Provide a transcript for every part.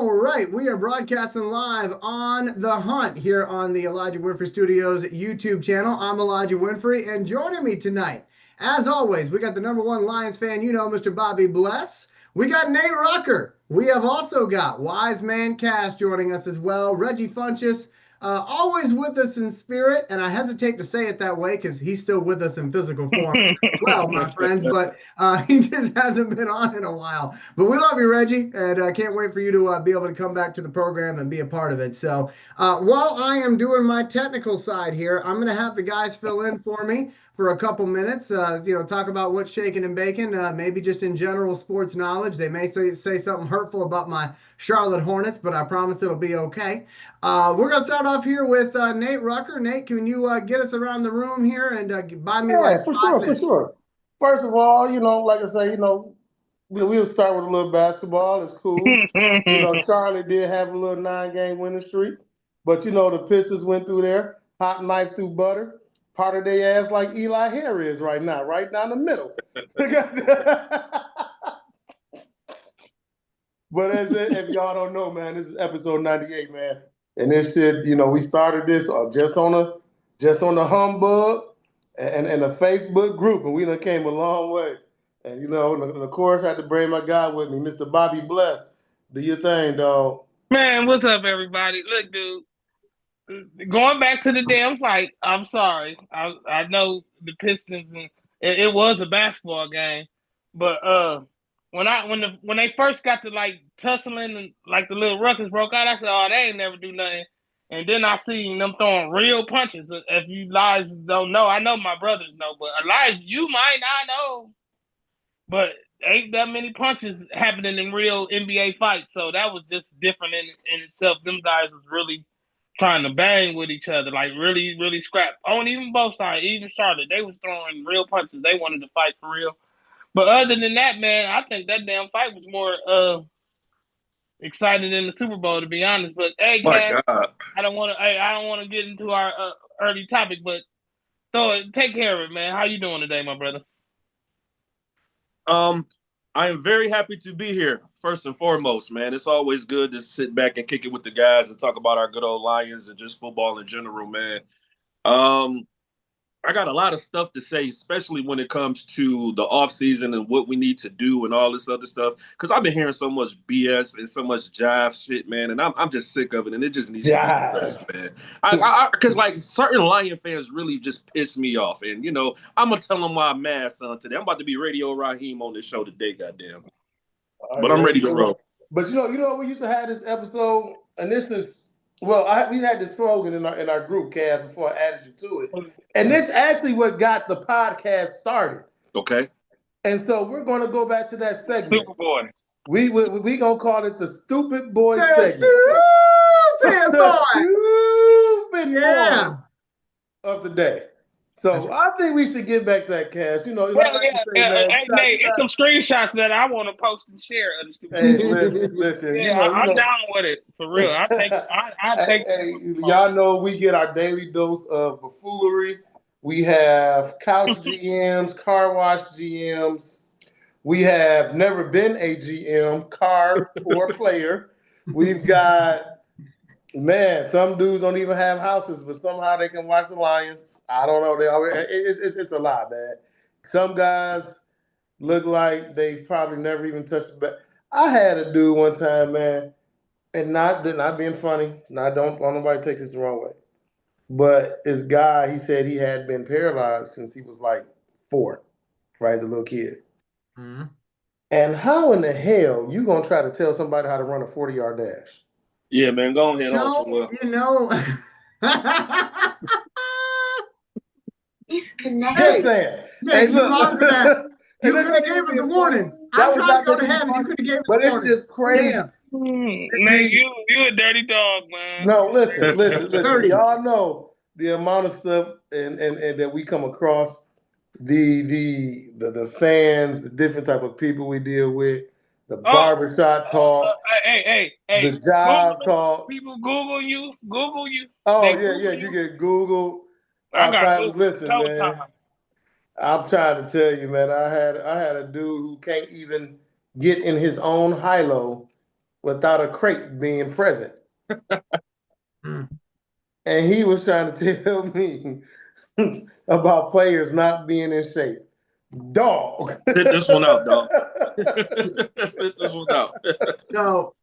All right, we are broadcasting live on The Hunt here on the Elijah Winfrey Studios YouTube channel. I'm Elijah Winfrey, and joining me tonight, as always, we got the number one Lions fan, Mr. Bobby Bless. We got Nate Rucker. We have also got Wise Man Cash joining us as well. Reggie Funchess, always with us in spirit, and I hesitate to say it that way because he's still with us in physical form. Well, my friends, but he just hasn't been on in a while. But we love you, Reggie, and I can't wait for you to be able to come back to the program and be a part of it. So while I am doing my technical side here, I'm going to have the guys fill in for me for a couple minutes, talk about what's shaking and baking, maybe just in general sports knowledge. They may say something hurtful about my Charlotte Hornets, but I promise it'll be okay. We're going to start off here with Nate Rucker. Nate, can you get us around the room here and buy me like for 5 minutes? For sure. First of all, like I say, we'll start with a little basketball. It's cool. Charlotte did have a little 9-game winning streak, but the Pistons went through there, hot knife through butter, part of their ass like Eli Harry is right now, right down the middle. But if y'all don't know, man, this is episode 98, man, and this shit, we started this just on the humbug and a Facebook group, and we done came a long way. And and of course, I had to bring my guy with me, Mr. Bobby Bless. Do your thing, dog. Man, what's up, everybody? Look, dude, going back to the damn fight. I'm sorry. I know the Pistons, and it was a basketball game, but when they first got to like tussling and like the little ruckus broke out, I said, "Oh, they ain't never do nothing." And then I seen them throwing real punches. If you guys don't know, I know my brothers know, but Elijah, you might not know. But ain't that many punches happening in real NBA fights, so that was just different in itself. Them guys was really trying to bang with each other, like really, really scrap. On even both sides, even Charlotte, they was throwing real punches. They wanted to fight for real. But other than that, man, I think that damn fight was more exciting than the Super Bowl, to be honest. But hey, man, I don't want to get into our early topic, but take care of it, man. How you doing today, my brother? I am very happy to be here, first and foremost, man. It's always good to sit back and kick it with the guys and talk about our good old Lions and just football in general, man. I got a lot of stuff to say, especially when it comes to the offseason and what we need to do and all this other stuff. Because I've been hearing so much BS and so much jive shit, man, and I'm just sick of it, and it just needs to be addressed, man. Because like certain Lion fans really just piss me off, and I'm gonna tell them why I'm mad, son. Today I'm about to be Radio Raheem on this show today, goddamn. But I'm ready to roll. But we used to have this episode, and this is. Well, we had this slogan in our group, Cass, before I added you to it. And it's actually what got the podcast started. Okay. And so we're going to go back to that segment. Stupid Boy. We going to call it the Stupid Boy segment. Stupid Boy. Stupid Boy of the day. So I think we should get back to that, Cass. Hey, Nate, it's some screenshots that I want to post and share. Hey, listen. Yeah, I'm down with it for real. I take. Y'all know we get our daily dose of buffoonery. We have couch GMs, car wash GMs. We have never been a GM, car or player. We've got some dudes don't even have houses, but somehow they can watch the Lions. I don't know. It's a lot, man. Some guys look like they've probably never even touched the bat. I had a dude one time, man, and not being funny. Don't nobody take this the wrong way. But this guy, he said he had been paralyzed since he was like 4, right, as a little kid. Mm-hmm. And how in the hell you gonna try to tell somebody how to run a 40-yard dash? Yeah, man, go ahead. Just saying. Hey, look. You could have gave us a warning. I'm trying to go to heaven. You could have gave us a warning. But it's just crazy. Man, you a dirty dog, man. No, listen. Y'all know the amount of stuff and that we come across, the fans, the different type of people we deal with, the barbershop talk. Hey. The job talk. People Google you. Oh, yeah. You get Google. I got Google. Listen, man. I'm trying to tell you, man. I had a dude who can't even get in his own high-low without a crate being present. Mm. And he was trying to tell me about players not being in shape. Dog. Sit this one out, dog. Sit this one out. So,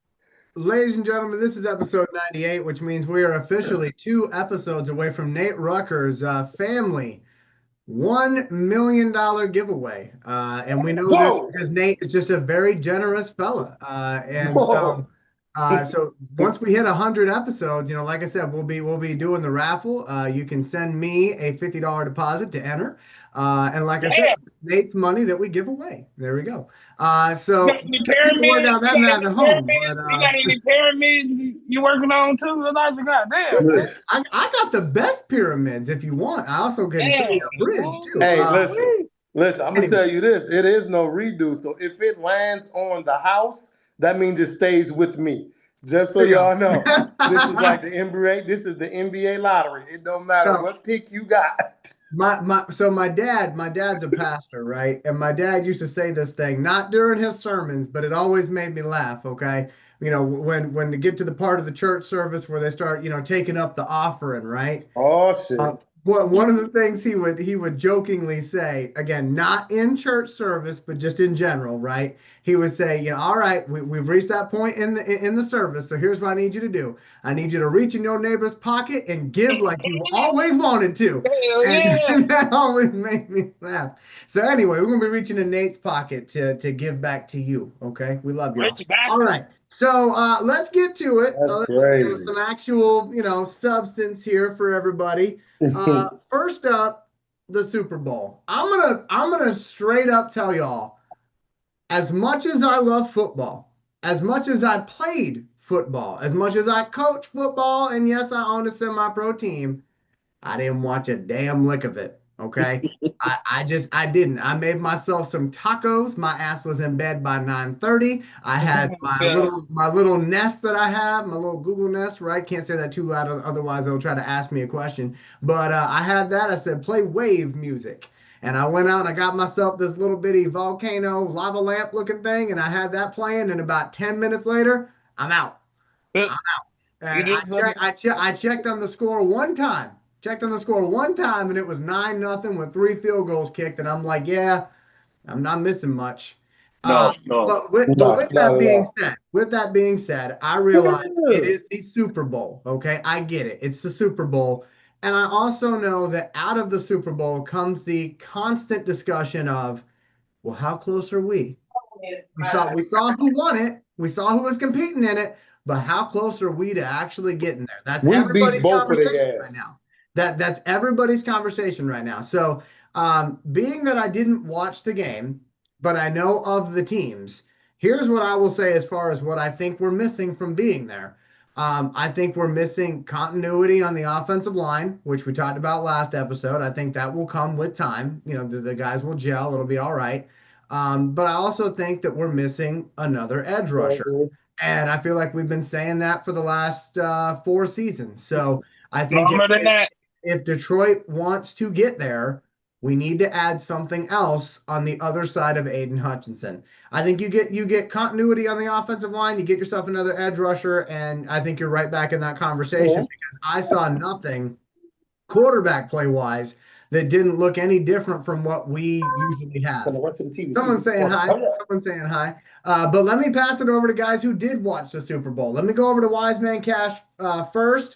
ladies and gentlemen, this is episode 98, which means we are officially 2 episodes away from Nate Rucker's family $1 million giveaway. And we know this because Nate is just a very generous fella. So once we hit 100 episodes, like I said, we'll be doing the raffle. You can send me a $50 deposit to enter. And like I said, Nate's money that we give away. There we go. So you got any pyramids? down that math at home. You got any pyramids you working on too? Elijah? Goddamn. I got the best pyramids if you want. I also can show you a bridge too. Hey, listen, I'm gonna tell you this. It is no redo. So if it lands on the house, that means it stays with me. Just so y'all know. This is like the NBA. This is the NBA lottery. It don't matter what pick you got. My dad's a pastor, right? And my dad used to say this thing, not during his sermons, but it always made me laugh, okay? When to get to the part of the church service where they start, taking up the offering, right? Oh shit. One of the things he would jokingly say, again, not in church service, but just in general, right? He would say, all right, we've reached that point in the service, so here's what I need you to do. I need you to reach in your neighbor's pocket and give like you've always wanted to. And that always made me laugh. So anyway, we're going to be reaching in Nate's pocket to give back to you, okay? We love you. All right. So let's get to it. That's crazy. Some actual, substance here for everybody. First up, the Super Bowl. I'm gonna straight up tell y'all, as much as I love football, as much as I played football, as much as I coach football, and yes, I own a semi-pro team, I didn't watch a damn lick of it. Okay. I didn't. I made myself some tacos. My ass was in bed by 9:30. I had my little nest that I have, my little Google Nest, right? Can't say that too loud, otherwise they'll try to ask me a question. But I had that. I said, play wave music. And I went out and I got myself this little bitty volcano lava lamp looking thing, and I had that playing, and about 10 minutes later, I'm out. And I checked on the score one time. And it was 9-0 with 3 field goals kicked, and I'm like, yeah, I'm not missing much. No. But with that being said, I realize it is the Super Bowl. Okay, I get it. It's the Super Bowl, and I also know that out of the Super Bowl comes the constant discussion of, well, how close are we? We saw who won it. We saw who was competing in it, but how close are we to actually getting there? That's everybody's conversation right now. That's everybody's conversation right now. So being that I didn't watch the game, but I know of the teams, here's what I will say as far as what I think we're missing from being there. I think we're missing continuity on the offensive line, which we talked about last episode. I think that will come with time. The guys will gel. It'll be all right. But I also think that we're missing another edge rusher. And I feel like we've been saying that for the last 4 seasons. So I think if Detroit wants to get there, we need to add something else on the other side of Aiden Hutchinson. I think you get continuity on the offensive line, you get yourself another edge rusher, and I think you're right back in that conversation because I saw nothing quarterback play-wise that didn't look any different from what we usually have. Someone's saying hi. But let me pass it over to guys who did watch the Super Bowl. Let me go over to Wise Man Cash first.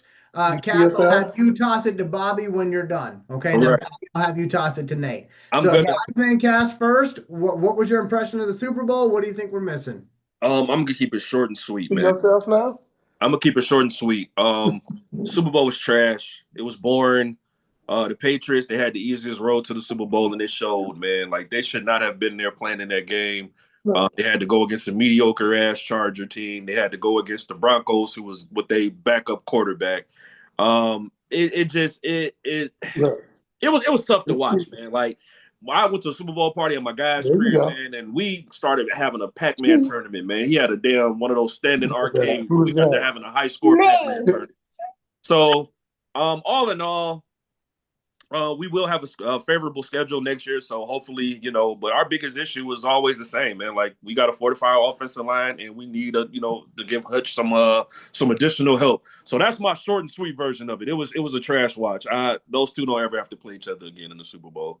Cass, I'll have you toss it to Bobby when you're done. Okay, then I'll have you toss it to Nate. Wise Man Cash first. What was your impression of the Super Bowl? What do you think we're missing? I'm gonna keep it short and sweet, man. Yourself now? I'm gonna keep it short and sweet. Super Bowl was trash. It was boring. The Patriots, they had the easiest road to the Super Bowl, and it showed, man. Like, they should not have been there playing in that game. They had to go against a mediocre-ass Charger team. They had to go against the Broncos, who was with their backup quarterback. It was tough to watch, man. Like, I went to a Super Bowl party at my guy's crib, man, and we started having a Pac-Man tournament, man. He had a damn one of those standing arcades. We got to having a high-score Pac-Man tournament. So, all in all, We will have a favorable schedule next year, so hopefully, but our biggest issue is always the same, man. Like, we got to fortify our offensive line, and we need to give Hutch some additional help. So that's my short and sweet version of it. It was a trash watch. Those two don't ever have to play each other again in the Super Bowl.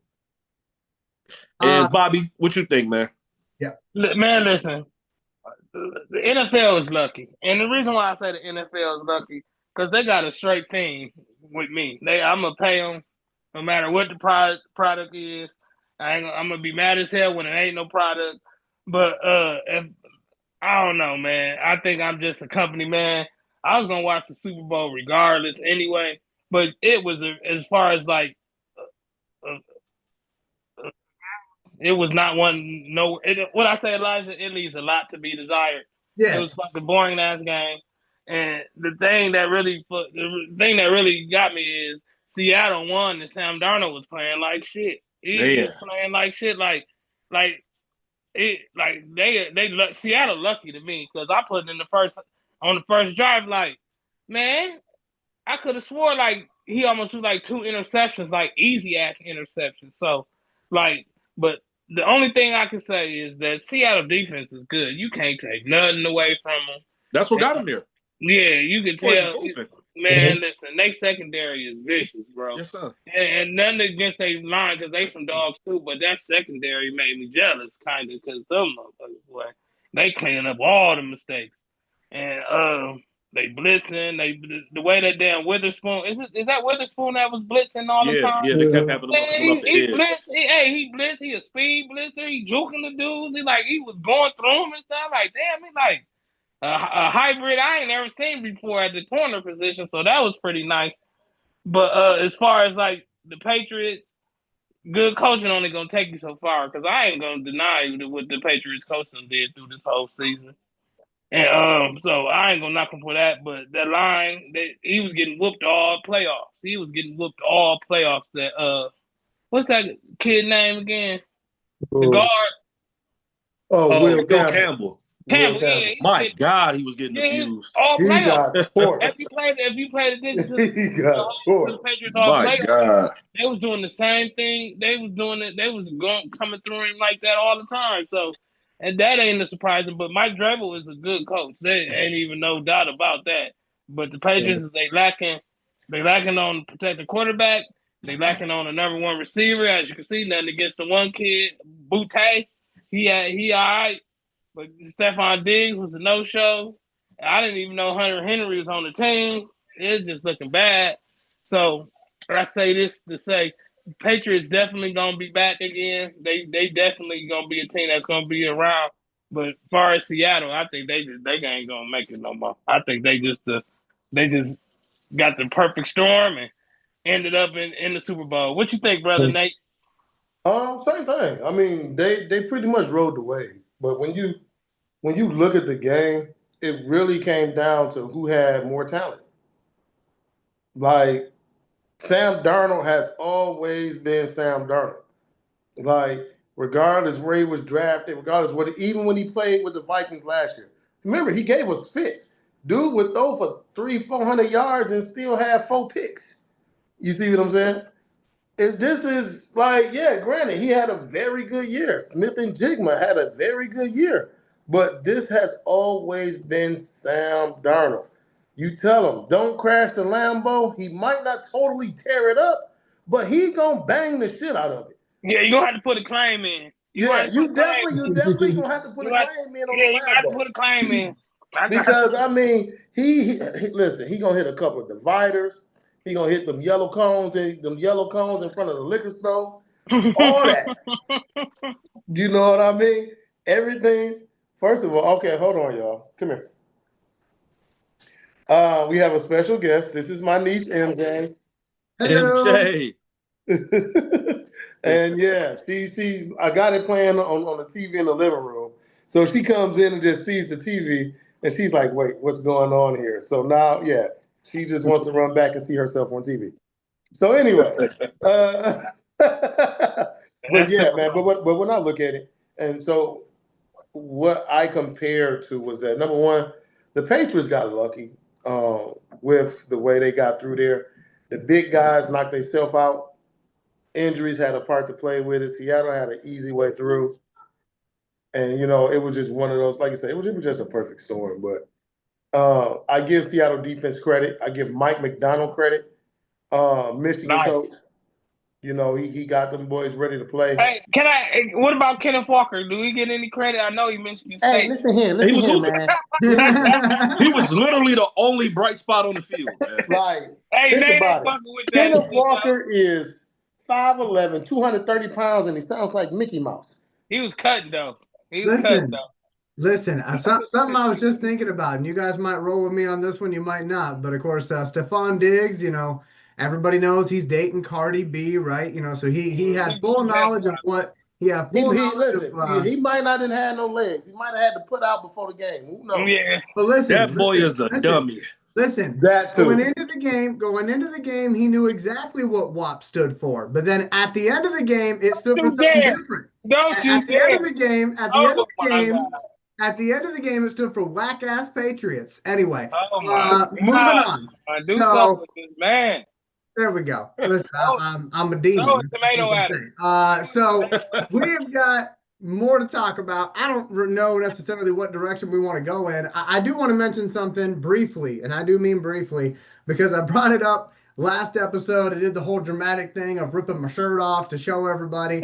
And Bobby, what you think, man? Yeah, man, listen, the NFL is lucky, and the reason why I say the NFL is lucky because they got a straight team with me. I'm gonna pay them. No matter what the product is, I'm gonna be mad as hell when it ain't no product. But if I don't know, man. I think I'm just a company man. I was gonna watch the Super Bowl regardless anyway. But it was as far as like, it was not one. No, what I say, Elijah, it leaves a lot to be desired. yes. It was fucking boring ass game. And the thing that really got me is Seattle won and Sam Darnold was playing like shit. He was playing like shit, like Seattle lucky to me because I put in on the first drive, like, man, I could have swore like he almost threw like 2 interceptions, like easy ass interceptions. So like, but the only thing I can say is that Seattle defense is good. You can't take nothing away from them. That's what got him there. Yeah, you can tell. Man, listen, they secondary is vicious, bro. Yes, sir. And nothing against they line because they some dogs too, but that secondary made me jealous, kind of, because them motherfuckers, boy, they cleaning up all the mistakes. And they blitzing. The way that damn Witherspoon is that Witherspoon that was blitzing all the time? Yeah, they kept having them coming off the edge. He blitz. He a speed blitzer. He juking the dudes. He was going through them and stuff. Like, damn, he like a hybrid I ain't never seen before at the corner position, so that was pretty nice. But as far as like the Patriots, good coaching only gonna take you so far because I ain't gonna deny what the Patriots coaching did through this whole season. And so I ain't gonna knock him for that. But that line, he was getting whooped all playoffs. He was getting whooped all playoffs. That what's that kid name again? The guard. Will Campbell. Yeah, my God, he was getting abused. All he playoffs. got torched. If you played attention to he got torched. the Patriots all My playoffs, God. they was doing the same thing. They was doing it. They was coming through him like that all the time. So, and that ain't a surprising. But Mike Vrabel is a good coach. There ain't even no doubt about that. But the Patriots, they lacking on protecting quarterback. They lacking on a number one receiver. As you can see, nothing against the one kid, Butte. He all right. But Stephon Diggs was a no-show. I didn't even know Hunter Henry was on the team. It's just looking bad. So I say this to say, Patriots definitely gonna be back again. They definitely gonna be a team that's gonna be around. But as far as Seattle, I think they ain't gonna make it no more. I think they just got the perfect storm and ended up in the Super Bowl. What you think, brother Nate? Same thing. I mean, they pretty much rode the wave. But when you look at the game, it really came down to who had more talent. Like, Sam Darnold has always been Sam Darnold. Like, regardless where he was drafted, even when he played with the Vikings last year. Remember, he gave us fits. Dude would throw for 300-400 yards and still have 4 picks. You see what I'm saying? This is like, yeah, granted, he had a very good year. Smith-Njigba had a very good year. But this has always been Sam Darnold. You tell him, don't crash the Lambeau. He might not totally tear it up, but he gonna bang the shit out of it. Yeah, you're gonna have to put a claim in. You definitely gonna have to put a claim in on the Lambeau. You gotta have to put a claim in. Because I mean, he listen, he gonna hit a couple of dividers. He gonna hit them yellow cones in front of the liquor store. All that. You know what I mean? Everything's, first of all, okay, hold on, y'all. Come here. We have a special guest. This is my niece, MJ. Hello. MJ. And yeah, she's I got it playing on the TV in the living room. So she comes in and just sees the TV and she's like, wait, what's going on here? So now, yeah, she just wants to run back and see herself on TV. So anyway, but yeah, man, but when I look at it, and so what I compared to was that, number one, the Patriots got lucky with the way they got through there. The big guys knocked themselves out. Injuries had a part to play with it. Seattle had an easy way through. And, you know, it was just one of those, like you said, it was just a perfect storm. But I give Seattle defense credit. I give Mike McDonald credit. Michigan Nice. coach. You know, he got them boys ready to play. Hey, what about Kenneth Walker? Do we get any credit? I know you mentioned his Hey, state. listen here, man. He was literally the only bright spot on the field, man. Like, Hey, think they about it. fucking with that. Kenneth Walker is 5'11", 230 pounds, and he sounds like Mickey Mouse. He was cutting though. He was cutting though. Listen, something I was just thinking about, and you guys might roll with me on this one, you might not. But of course, Stephon Diggs, you know, everybody knows he's dating Cardi B, right? You know, so he had full knowledge of what. Yeah, He might not have had no legs. He might have had to put out before the game. Who knows? Yeah. But listen, That boy is a dummy. Listen, That too. going into the game, he knew exactly what WAP stood for. But then at the end of the game, it stood for something different. At the end of the game, it stood for whack ass Patriots. Anyway, moving on. Do something with this man. There we go. Listen, I'm a demon. Throw a tomato at him. So we've got more to talk about. I don't know necessarily what direction we want to go in. I do want to mention something briefly, and I do mean briefly, because I brought it up last episode. I did the whole dramatic thing of ripping my shirt off to show everybody.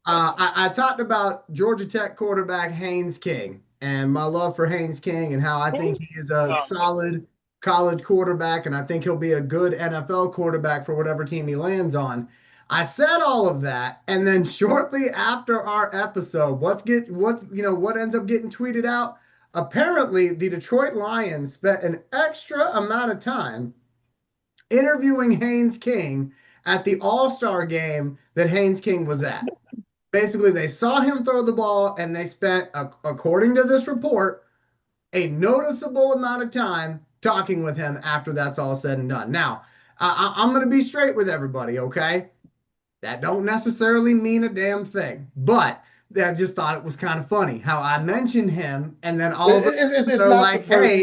I talked about Georgia Tech quarterback Haynes King and my love for Haynes King and how I think he is a solid college quarterback, and I think he'll be a good NFL quarterback for whatever team he lands on. I said all of that, and then shortly after our episode, what ends up getting tweeted out? Apparently, the Detroit Lions spent an extra amount of time interviewing Haynes King at the All-Star game that Haynes King was at. Basically, they saw him throw the ball, and they spent, according to this report, a noticeable amount of time talking with him after that's all said and done. Now, I'm going to be straight with everybody, okay? That don't necessarily mean a damn thing, but I just thought it was kind of funny how I mentioned him, and then all of they're like, hey,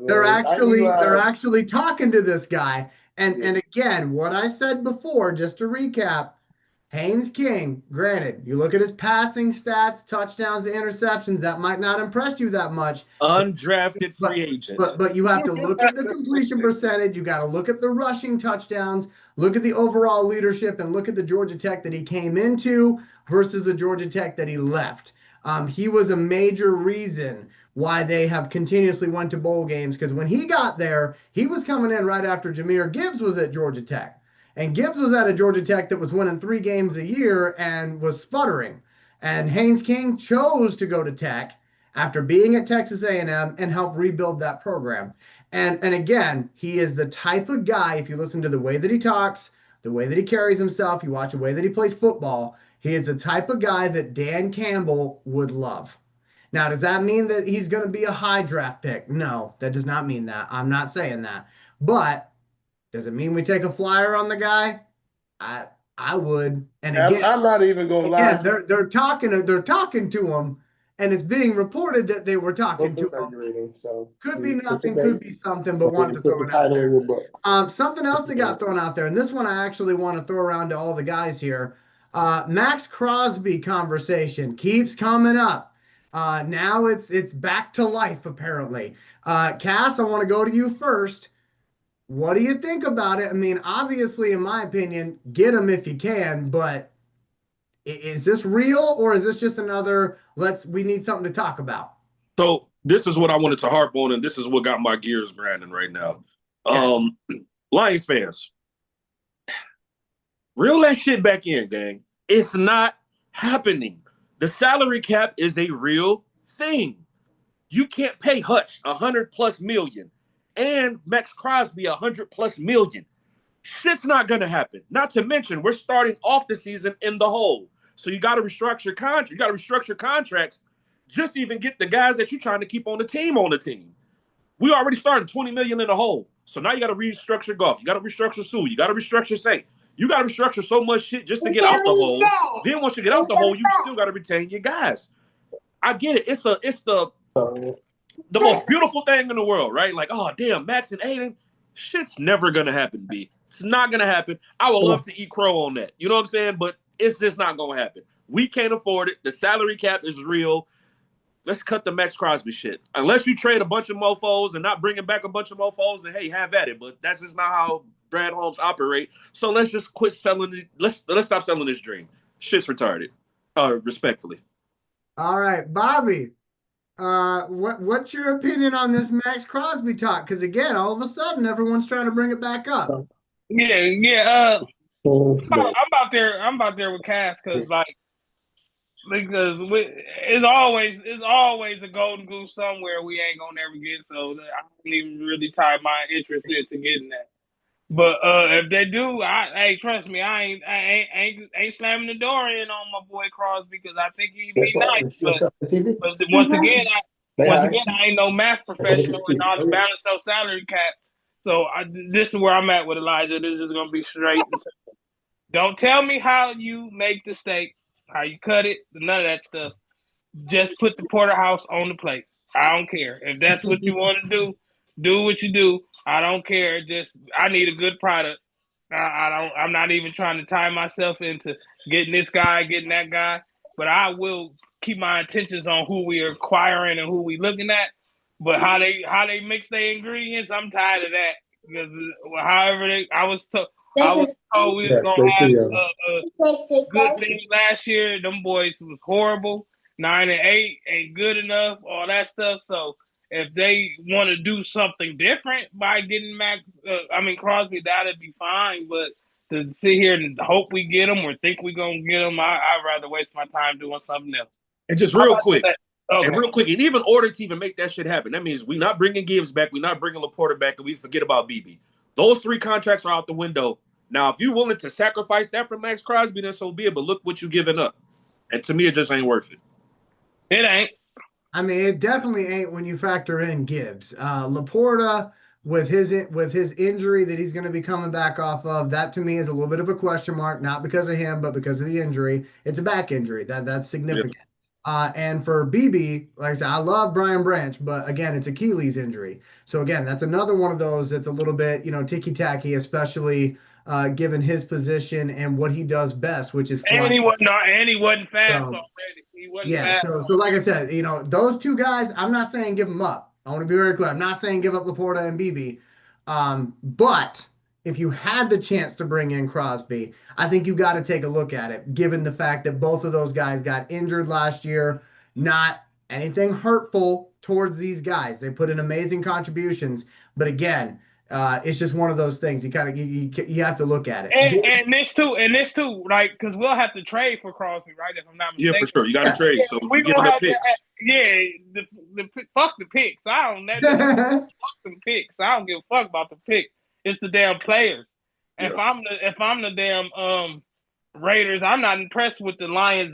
they're actually talking to this guy. And again, what I said before, just to recap, Haynes King, granted, you look at his passing stats, touchdowns, interceptions, that might not impress you that much. Undrafted free agent. But you have to look at the completion percentage. You got to look at the rushing touchdowns, look at the overall leadership, and look at the Georgia Tech that he came into versus the Georgia Tech that he left. He was a major reason why they have continuously went to bowl games, because when he got there, he was coming in right after Jahmyr Gibbs was at Georgia Tech. And Gibbs was at a Georgia Tech that was winning 3 games a year and was sputtering. And Haynes King chose to go to Tech after being at Texas A&M and help rebuild that program. And again, he is the type of guy, if you listen to the way that he talks, the way that he carries himself, you watch the way that he plays football, he is the type of guy that Dan Campbell would love. Now, does that mean that he's going to be a high draft pick? No, that does not mean that. I'm not saying that. But does it mean we take a flyer on the guy? I would. And again, I'm not even gonna lie. They're talking to him, and it's being reported that they were talking to him. So could be nothing, could be something, but wanted to throw it out there. Something else that got thrown out there, and this one I actually want to throw around to all the guys here. Max Crosby conversation keeps coming up. Now it's back to life apparently. Cass, I want to go to you first. What do you think about it? I mean, obviously, in my opinion, get him if you can, but is this real or is this just another, we need something to talk about? So this is what I wanted to harp on, and this is what got my gears grinding right now. Lions fans, reel that shit back in, gang. It's not happening. The salary cap is a real thing. You can't pay Hutch $100+ million. And Max Crosby $100+ million. Shit's not gonna happen. Not to mention, we're starting off the season in the hole. So you got to restructure contracts. You got to restructure contracts just to even get the guys that you're trying to keep on the team. We already started $20 million in the hole. So now you got to restructure Goff. You got to restructure Sue. You got to restructure Saint. You got to restructure so much shit just to get out the hole. Then once you get out the hole, you still got to retain your guys. I get it. It's the most beautiful thing in the world, right? Like, oh, damn, Max and Aiden. Shit's never going to happen, B. It's not gonna happen. I would love to eat crow on that. You know what I'm saying? But it's just not gonna happen. We can't afford it. The salary cap is real. Let's cut the Max Crosby shit. Unless you trade a bunch of mofos and not bringing back a bunch of mofos, then hey, have at it. But that's just not how Brad Holmes operate. So let's just quit selling. Let's stop selling this dream. Shit's retarded. Respectfully. All right, Bobby. What's your opinion on this Max Crosby talk? Because again, all of a sudden, everyone's trying to bring it back up. Yeah. I'm about there with Cass because it's always a golden goose somewhere we ain't gonna never get. So I don't even really tie my interest into getting that. But if they do, hey, trust me, I ain't slamming the door in on my boy Crosby because I think he'd be nice. But once again, I ain't no math professional and all the balance no salary cap. So this is where I'm at with Elijah. This is gonna be straight. Don't tell me how you make the steak, how you cut it, none of that stuff. Just put the porterhouse on the plate. I don't care. If that's what you want to do what you do. I don't care. Just I need a good product. I'm not even trying to tie myself into getting this guy, getting that guy, but I will keep my intentions on who we are acquiring and who we looking at. But how they mix their ingredients, I'm tired of that. Because I was told we was gonna have a good thing last year. Them boys was horrible. 9-8 ain't good enough. All that stuff. So if they want to do something different by getting Crosby, that'd be fine. But to sit here and hope we get him or think we're gonna get him, I'd rather waste my time doing something else. And just real quick. Okay. And real quick, and even order to even make that shit happen, that means we're not bringing Gibbs back, we're not bringing Laporta back, and we forget about BB. Those 3 contracts are out the window. Now, if you're willing to sacrifice that for Max Crosby, then so be it. But look what you're giving up. And to me, it just ain't worth it. It ain't. I mean, it definitely ain't when you factor in Gibbs. Laporta, with his injury that he's going to be coming back off of, that to me is a little bit of a question mark, not because of him, but because of the injury. It's a back injury. That's significant. Yep. And for BB, like I said, I love Brian Branch, but again, it's Achilles injury. So again, that's another one of those that's a little bit, ticky-tacky, especially given his position and what he does best, which is flying. And he wasn't fast already. He wasn't fast. So like I said, those 2 guys, I'm not saying give them up. I want to be very clear. I'm not saying give up Laporta and BB. But if you had the chance to bring in Crosby, I think you got to take a look at it, given the fact that both of those guys got injured last year. Not anything hurtful towards these guys. They put in amazing contributions. But again, it's just one of those things. You have to look at it. And this too, like, because we'll have to trade for Crosby, right? If I'm not mistaken. Yeah, for sure. You got to trade. So we're gonna have picks. Fuck the picks. Fuck the picks. I don't give a fuck about the picks. It's the damn players. Yeah. If I'm the damn Raiders, I'm not impressed with the Lions'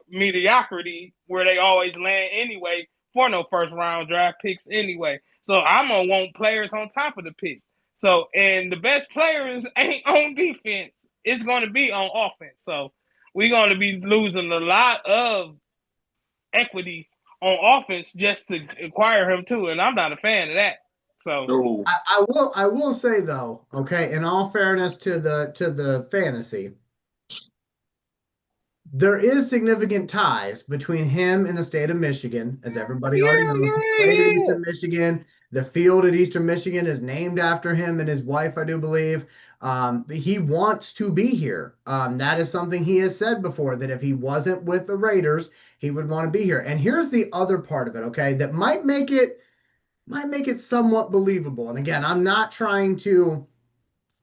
mediocrity where they always land anyway for no first round draft picks anyway. So I'm gonna want players on top of the pick. So and the best players ain't on defense. It's gonna be on offense. So we're gonna be losing a lot of equity on offense just to acquire him too, and I'm not a fan of that. So I will say though, okay, in all fairness to the fantasy, there is significant ties between him and the state of Michigan, as everybody already knows. He played at Eastern Michigan. The field at Eastern Michigan is named after him and his wife, I do believe. He wants to be here. That is something he has said before, that if he wasn't with the Raiders, he would want to be here. And here's the other part of it, okay, that might make it somewhat believable. And again, I'm not trying to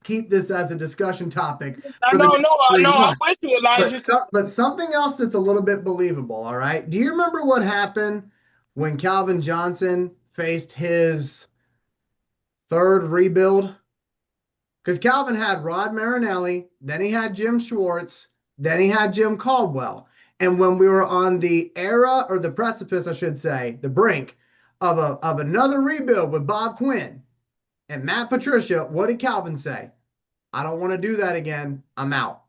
keep this as a discussion topic. I'm with you, Elijah. But something else that's a little bit believable, all right? Do you remember what happened when Calvin Johnson faced his 3rd rebuild? Because Calvin had Rod Marinelli, then he had Jim Schwartz, then he had Jim Caldwell. And when we were on the era, or the precipice, I should say, the brink of another rebuild with Bob Quinn and Matt Patricia, what did Calvin say? I don't want to do that again. I'm out.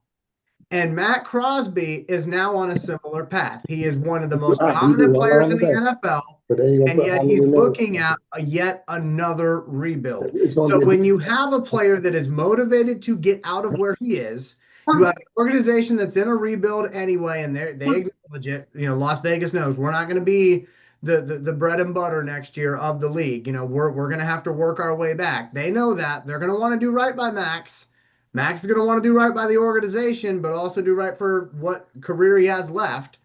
And Matt Crosby is now on a similar path. He is one of the most Right, he dominant did well players on in the the day. NFL, But then you're and gonna put yet how he's many minutes? looking at yet another rebuild. It's gonna So be when you have a player that is motivated to get out of where he is, you have an organization that's in a rebuild anyway, and they acknowledge it. You know, Las Vegas knows we're not going to be the bread and butter next year of the league. You know, we're going to have to work our way back. They know that. They're going to want to do right by Max. Max is going to want to do right by the organization, but also do right for what career he has left.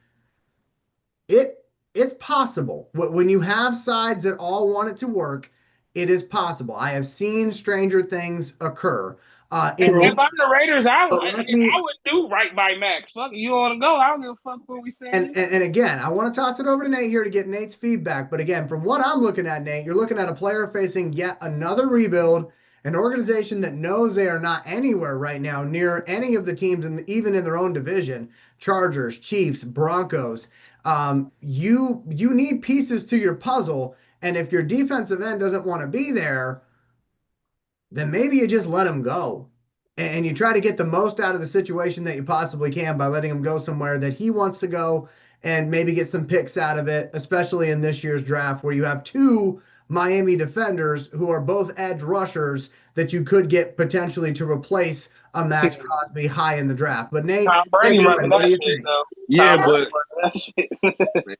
It's possible. When you have sides that all want it to work, it is possible. I have seen stranger things occur. If I'm the Raiders, I But would do right by Max. Fuck, you want to go? I don't give a fuck what we say. And again, I want to toss it over to Nate here to get Nate's feedback. But again, from what I'm looking at, Nate, you're looking at a player facing yet another rebuild, an organization that knows they are not anywhere right now near any of the teams, even in their own division, Chargers, Chiefs, Broncos. You need pieces to your puzzle, and if your defensive end doesn't want to be there, then maybe you just let him go. And you try to get the most out of the situation that you possibly can by letting him go somewhere that he wants to go and maybe get some picks out of it, especially in this year's draft where you have two Miami defenders who are both edge rushers that you could get potentially to replace a Max Crosby high in the draft. But Nate, Tom Brady running what that do you shit, think? though. Yeah, Tom but Brady running that shit.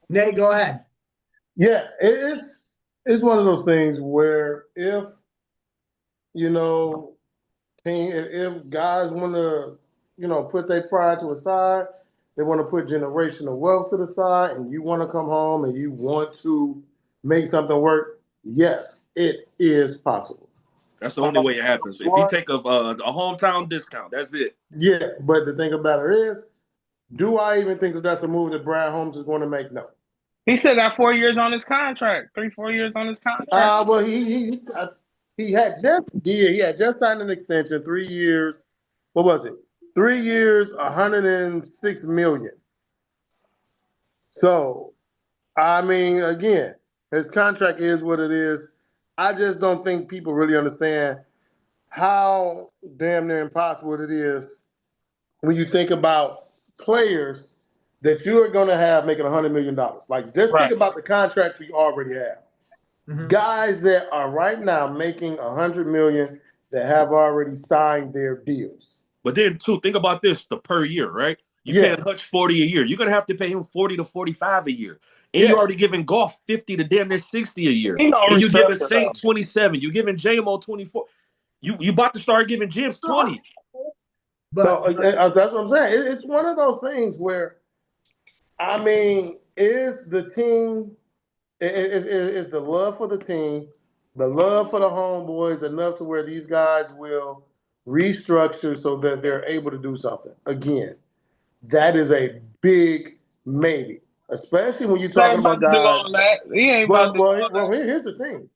Nate, go ahead. Yeah, it's one of those things where if if guys want to put their pride to a side, they want to put generational wealth to the side, and you want to come home and you want to make something work. Yes, it is possible. that's the only way it happens. If you take a hometown discount, that's it. Yeah, but the thing about it is, do I even think that that's a move that Brad Holmes is going to make? No. He still got 4 years on his contract. 3-4 years on his contract. Well, he had just signed an extension, 3 years. What was it? 3 years, $106 million. So, I mean, again, his contract is what it is. I just don't think people really understand how damn near impossible it is when you think about players that you are going to have making $100 million. Like, just think about the contract you already have. Mm-hmm. Guys that are right now making $100 million that have already signed their deals. But then, too, think about this: the per year, right? You paying Hutch 40 a year. You're gonna have to pay him 40 to 45 a year, and you're already giving Goff 50 to damn near 60 a year. And you giving Saint 27. You giving JMO 24. You about to start giving James 20. So that's what I'm saying. It's one of those things where, I mean, is the team, is the love for the team, the love for the homeboys enough to where these guys will restructure so that they're able to do something? Again, that is a big maybe, especially when you're talking about guys. Well, here's the thing.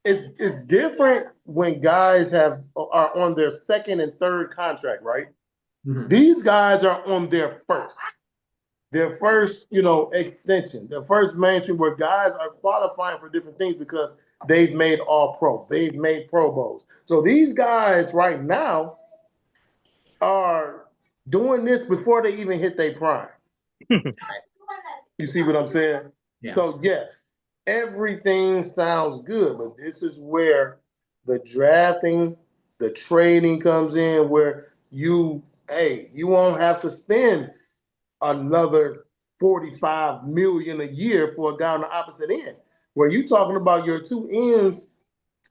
It's different when guys are on their second and third contract, right? Mm-hmm. These guys are on their first extension, their first mainstream, where guys are qualifying for different things because they've made all pro, they've made Pro Bowls. So these guys right now are doing this before they even hit their prime. You see what I'm saying? Yeah. So yes. Everything sounds good, but this is where the drafting, the trading comes in, where you won't have to spend another $45 million a year for a guy on the opposite end. Where you're talking about your two ends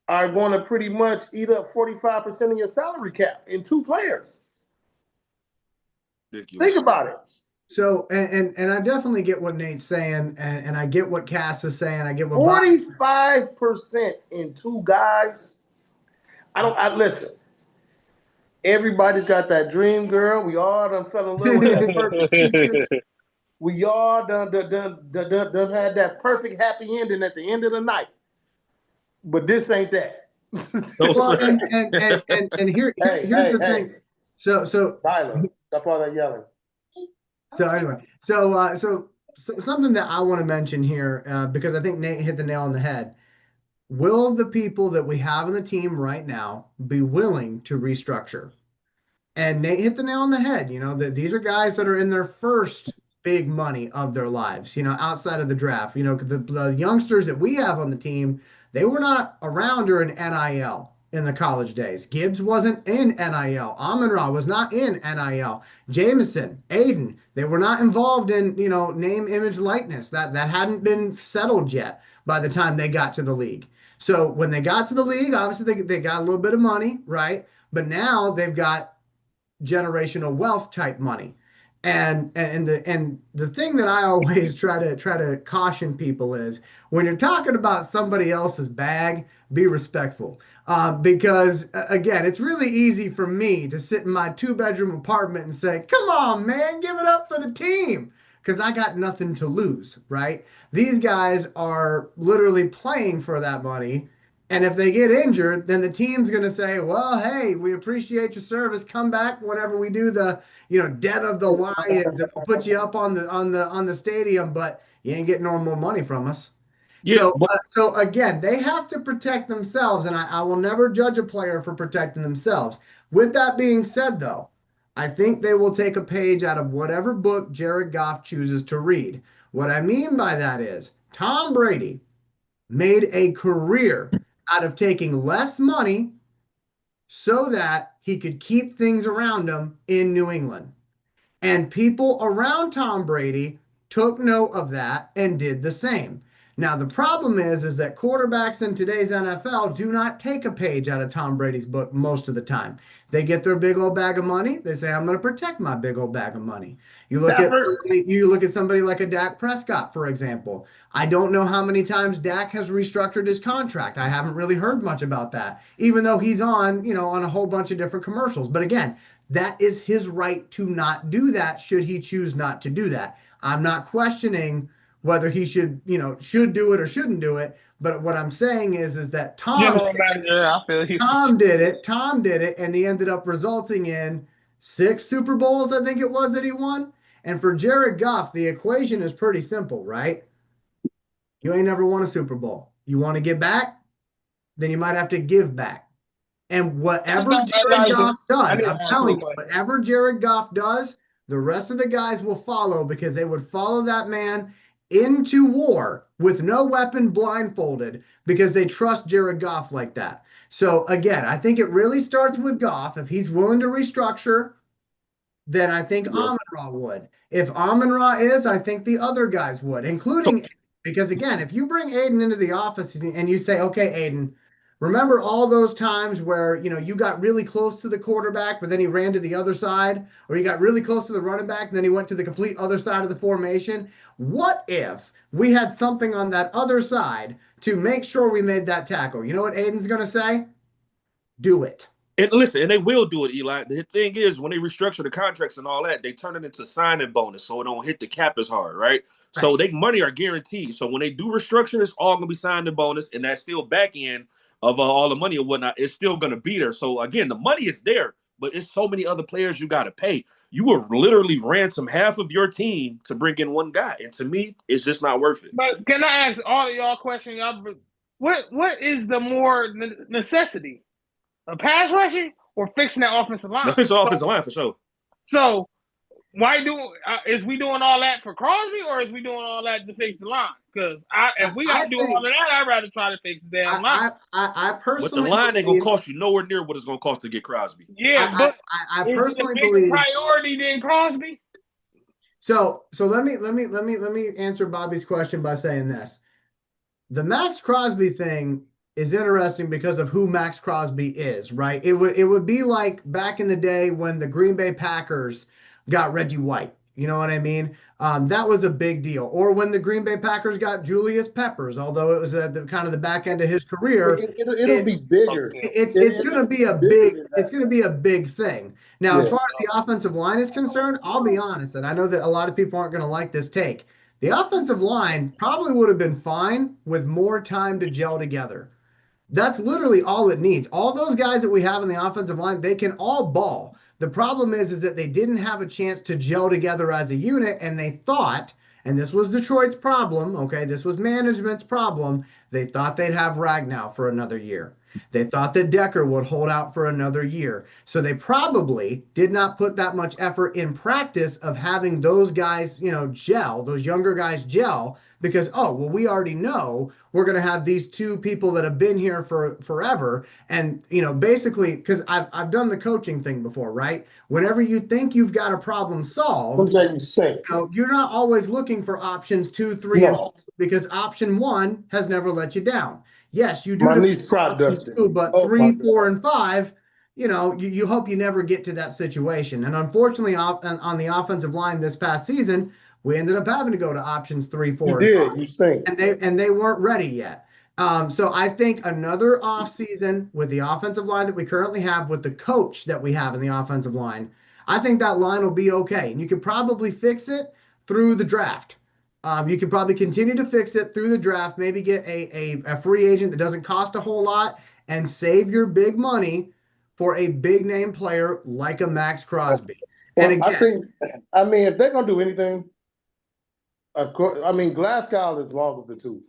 are going to pretty much eat up 45% of your salary cap in two players. Think about it. So, and I definitely get what Nate's saying, and I get what Cass is saying. I get what 45% in two guys. Listen. Everybody's got that dream girl. We all done fell in love with that perfect teacher. We all done had that perfect happy ending at the end of the night. But this ain't that. Well, and here's the thing. So Tyler, stop all that yelling. So anyway, so something that I want to mention here, because I think Nate hit the nail on the head. Will the people that we have on the team right now be willing to restructure? And Nate hit the nail on the head. You know, that these are guys that are in their first big money of their lives, you know, outside of the draft. You know, the youngsters that we have on the team, they were not around during NIL in the college days. Gibbs wasn't in NIL. Amon-Ra was not in NIL. Jameson, Aiden, they were not involved in, you know, name, image, likeness. That hadn't been settled yet by the time they got to the league. So when they got to the league, obviously they got a little bit of money, right? But now they've got generational wealth type money. And the thing that I always try to caution people is when you're talking about somebody else's bag, be respectful. Because again, it's really easy for me to sit in my 2-bedroom apartment and say, "Come on, man, give it up for the team," because I got nothing to lose, right? These guys are literally playing for that money. And if they get injured, then the team's going to say, "Well, hey, we appreciate your service. Come back whenever we do the, you know, Den of the Lions, and we'll put you up on the stadium, but you ain't getting no more money from us." Yeah, So again, they have to protect themselves, and I will never judge a player for protecting themselves. With that being said, though, I think they will take a page out of whatever book Jared Goff chooses to read. What I mean by that is Tom Brady made a career out of taking less money so that he could keep things around him in New England. And people around Tom Brady took note of that and did the same. Now, the problem is that quarterbacks in today's NFL do not take a page out of Tom Brady's book most of the time. They get their big old bag of money. They say, "I'm going to protect my big old bag of money." You look at somebody like a Dak Prescott, for example. I don't know how many times Dak has restructured his contract. I haven't really heard much about that, even though he's on, you know, on a whole bunch of different commercials. But again, that is his right to not do that should he choose not to do that. I'm not questioning whether he should, you know, should do it or shouldn't do it. But what I'm saying is that General manager, I feel you. Tom did it, and he ended up resulting in 6 Super Bowls, I think it was, that he won. And for Jared Goff, the equation is pretty simple, right? You ain't never won a Super Bowl. You want to get back? Then you might have to give back. And whatever Jared Goff does, I'm telling you, whatever Jared Goff does, the rest of the guys will follow, because they would follow that man into war with no weapon, blindfolded, because they trust Jared Goff like that. So again, I think it really starts with Goff. If he's willing to restructure, then I think Amon-Ra would. If Amon-Ra is, I think the other guys would, including, because again, if you bring Aiden into the office and you say, "Okay, Aiden, remember all those times where, you know, you got really close to the quarterback, but then he ran to the other side, or you got really close to the running back, and then he went to the complete other side of the formation? What if we had something on that other side to make sure we made that tackle?" You know what Aiden's going to say? Do it. And listen, and they will do it, Eli. The thing is, when they restructure the contracts and all that, they turn it into signing bonus, so it don't hit the cap as hard, right? So they money are guaranteed. So when they do restructure, it's all gonna be signing bonus, and that's still back end of all the money and whatnot. It's still gonna be there. So again, the money is there, but it's so many other players you got to pay. You will literally ransom half of your team to bring in one guy, and to me, it's just not worth it. But can I ask all of y'all a question? Y'all, what is the more necessity? A pass rushing or fixing that offensive line? Now, fix the offensive line for sure. So why is we doing all that for Crosby, or is we doing all that to fix the line? Because if we got to do all of that, I'd rather try to fix the damn line. I personally, but the line ain't gonna cost you nowhere near what it's gonna cost to get Crosby. Yeah, but I personally is it a believe priority than Crosby. So let me answer Bobby's question by saying this: the Max Crosby thing is interesting because of who Max Crosby is, right? It would be like back in the day when the Green Bay Packers got Reggie White. You know what I mean? That was a big deal. Or when the Green Bay Packers got Julius Peppers, although it was at the kind of the back end of his career. It'll be bigger. It's going to be a big. It's going to be a big thing. Now, as far as the offensive line is concerned, I'll be honest, and I know that a lot of people aren't going to like this take. The offensive line probably would have been fine with more time to gel together. That's literally all it needs. All those guys that we have in the offensive line, they can all ball. The problem is that they didn't have a chance to gel together as a unit, and they thought, and this was Detroit's problem, okay? This was management's problem. They thought they'd have Ragnow for another year. They thought that Decker would hold out for another year. So they probably did not put that much effort in practice of having those guys, gel, those younger guys gel, because, oh, well, we already know we're going to have these two people that have been here for forever. And, basically, because I've done the coaching thing before, right? Whenever you think you've got a problem solved, you're not always looking for options 2, 3, and 4, because option 1 has never let you down. Yes, you do. My niece cried, Dustin. But 3, 4, and 5, you hope you never get to that situation. And unfortunately, on the offensive line this past season, we ended up having to go to options 3, 4, and 5. You stink. And they weren't ready yet. So I think another offseason with the offensive line that we currently have, with the coach that we have in the offensive line, I think that line will be okay. And you could probably fix it through the draft. You could probably continue to fix it through the draft, maybe get a free agent that doesn't cost a whole lot, and save your big money for a big name player like a Max Crosby. Well, and again, if they're going to do anything, of course, Glasgow is long of the two.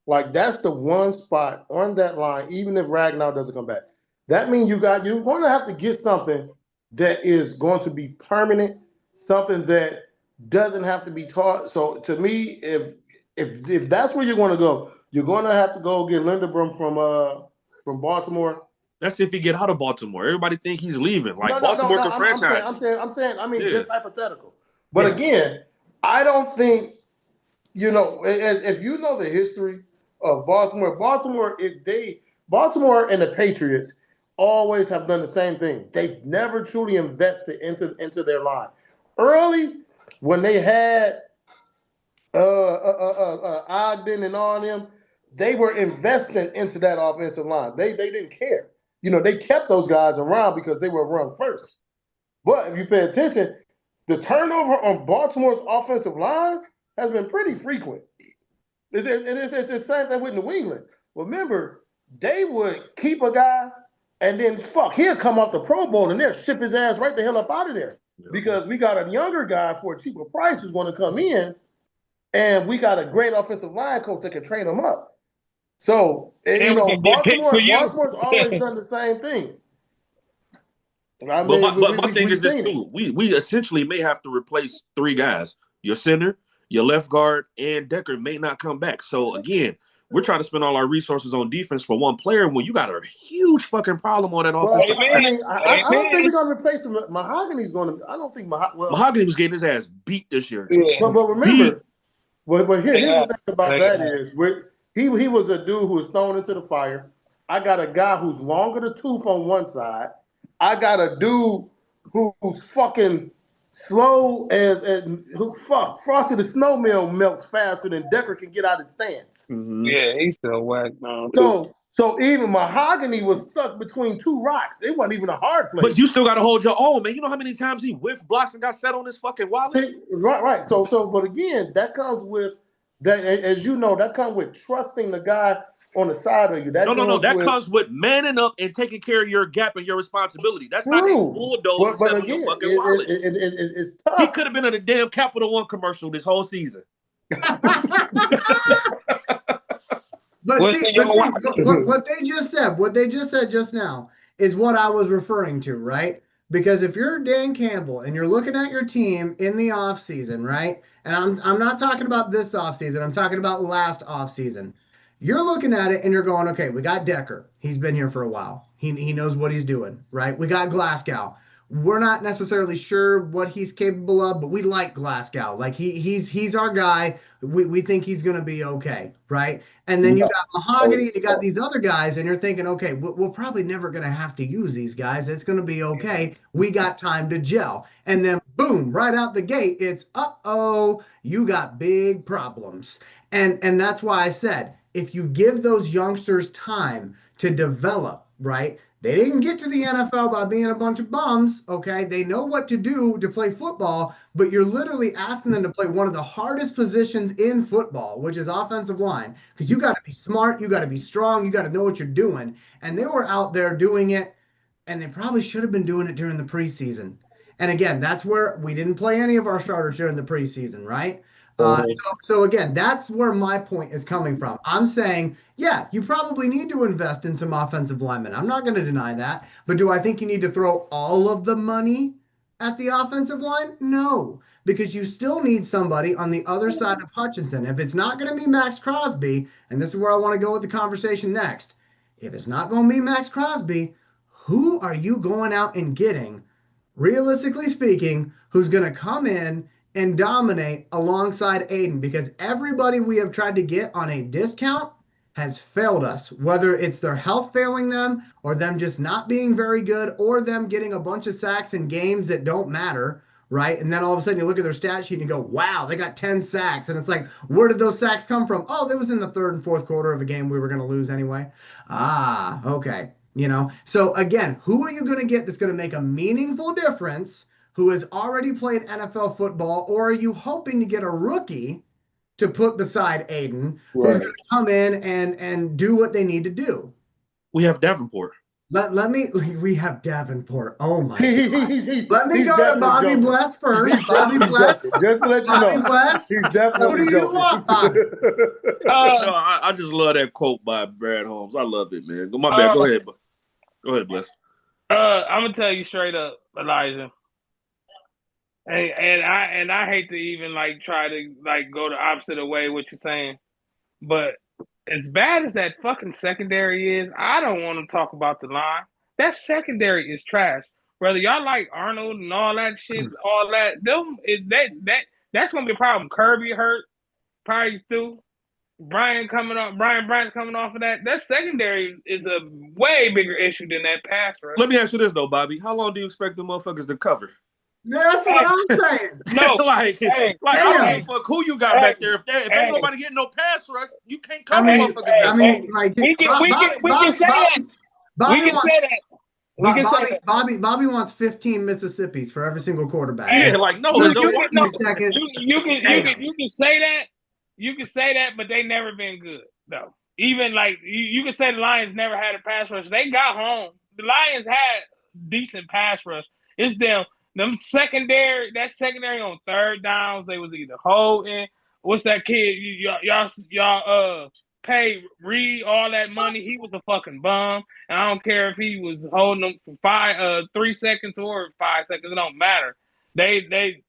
Like, that's the one spot on that line, even if Ragnow doesn't come back. That means you're going to have to get something that is going to be permanent, something that doesn't have to be taught. So to me, if that's where you're going to go, you're going to have to go get Linderbaum from Baltimore. That's if he get out of Baltimore. Everybody think he's leaving. Like, Baltimore can franchise. I'm saying, just hypothetical. But again, I don't think, if you know the history of Baltimore and the Patriots always have done the same thing. They've never truly invested into their line. Early, when they had Ogden and all them, they were investing into that offensive line. They didn't care. They kept those guys around because they were run first. But if you pay attention, the turnover on Baltimore's offensive line has been pretty frequent. It's the same thing with New England. Remember, they would keep a guy and then he'll come off the Pro Bowl and they'll ship his ass right the hell up out of there. Yeah. Because we got a younger guy for a cheaper price who's going to come in, and we got a great offensive line coach that can train him up. So, Baltimore's always done the same thing. But my thing is this too. We essentially may have to replace 3 guys. Your center, your left guard, and Decker may not come back. So again, we're trying to spend all our resources on defense for one player when you got a huge fucking problem on that offensive line. I don't think we're going to replace him. Mahogany's going to. I don't think Mahogany was getting his ass beat this year. Yeah. But remember, here's the thing about that is he was a dude who was thrown into the fire. I got a guy who's longer the tooth on one side. I got a dude who's fucking slow Frosty the Snowman melts faster than Decker can get out of his stance. Mm-hmm. Yeah, he's still whack now. So even Mahogany was stuck between 2 rocks. It wasn't even a hard place. But you still got to hold your own, man. You know how many times he whiffed blocks and got set on his fucking wallet? Right. So, but again, that comes with that. As you know, that comes with trusting the guy on the side of you. That comes with manning up and taking care of your gap and your responsibility. That's not a bulldozer. But again, it's tough. He could have been in a damn Capital One commercial this whole season. But what they just said just now is what I was referring to, right? Because if you're Dan Campbell and you're looking at your team in the offseason, right? And I'm not talking about this offseason, I'm talking about last offseason. You're looking at it and you're going, okay, we got Decker. He's been here for a while. He knows what he's doing, right? We got Glasgow. We're not necessarily sure what he's capable of, but we like Glasgow. Like he's our guy. We think he's going to be okay, right? And then you got Mahogany, you got these other guys, and you're thinking, okay, we're probably never going to have to use these guys. It's going to be okay. We got time to gel. And then boom, right out the gate, it's you got big problems. And that's why I said, if you give those youngsters time to develop, right? They didn't get to the NFL by being a bunch of bums, okay? They know what to do to play football, but you're literally asking them to play one of the hardest positions in football, which is offensive line, because you got to be smart, you got to be strong, you got to know what you're doing. And they were out there doing it, and they probably should have been doing it during the preseason. And again, that's where we didn't play any of our starters during the preseason, right? So again, that's where my point is coming from. I'm saying, yeah, you probably need to invest in some offensive linemen. I'm not going to deny that. But do I think you need to throw all of the money at the offensive line? No, because you still need somebody on the other side of Hutchinson. If it's not going to be Max Crosby, and this is where I want to go with the conversation next, if it's not going to be Max Crosby, who are you going out and getting, realistically speaking, who's going to come in and dominate alongside Aiden? Because everybody we have tried to get on a discount has failed us, whether it's their health failing them or them just not being very good or them getting a bunch of sacks in games that don't matter, right? And then all of a sudden you look at their stat sheet and you go, wow, they got 10 sacks. And it's like, where did those sacks come from? Oh, that was in the third and fourth quarter of a game we were going to lose anyway. Ah, okay. So again, who are you going to get that's going to make a meaningful difference, who has already played NFL football, or are you hoping to get a rookie to put beside Aiden, who's going to come in and do what they need to do? We have Davenport. We have Davenport. Oh my God. Let Let me go to Bobby Bless first. Bobby Bless. Just to let you Bobby know. Bless. He's definitely Who do you want, Bobby? No, I just love that quote by Brad Holmes. I love it, man. My bad. Go ahead. Go ahead, Bless. I'm gonna tell you straight up, Elijah. And I hate to even try to go the opposite of way what you're saying, but as bad as that fucking secondary is, I don't want to talk about the line. That secondary is trash. Whether y'all like Arnold and all that shit, all that, that's gonna be a problem. Kirby hurt, probably through. Brian Bryant's coming off of that. That secondary is a way bigger issue than that pass rush. Let me ask you this though, Bobby. How long do you expect the motherfuckers to cover? That's what I'm saying. No, I don't give a fuck who you got back there. If ain't nobody getting no pass rush, you can't cover motherfuckers. We can say that. Bobby wants 15 Mississippis for every single quarterback. Yeah, you can say that. You can say that, but they never been good though. Even you can say the Lions never had a pass rush. They got home. The Lions had decent pass rush. It's them secondary. That secondary on third downs, they was either holding. What's that kid? Y'all pay Reed all that money. He was a fucking bum. And I don't care if he was holding them for 3 seconds or 5 seconds. It don't matter. That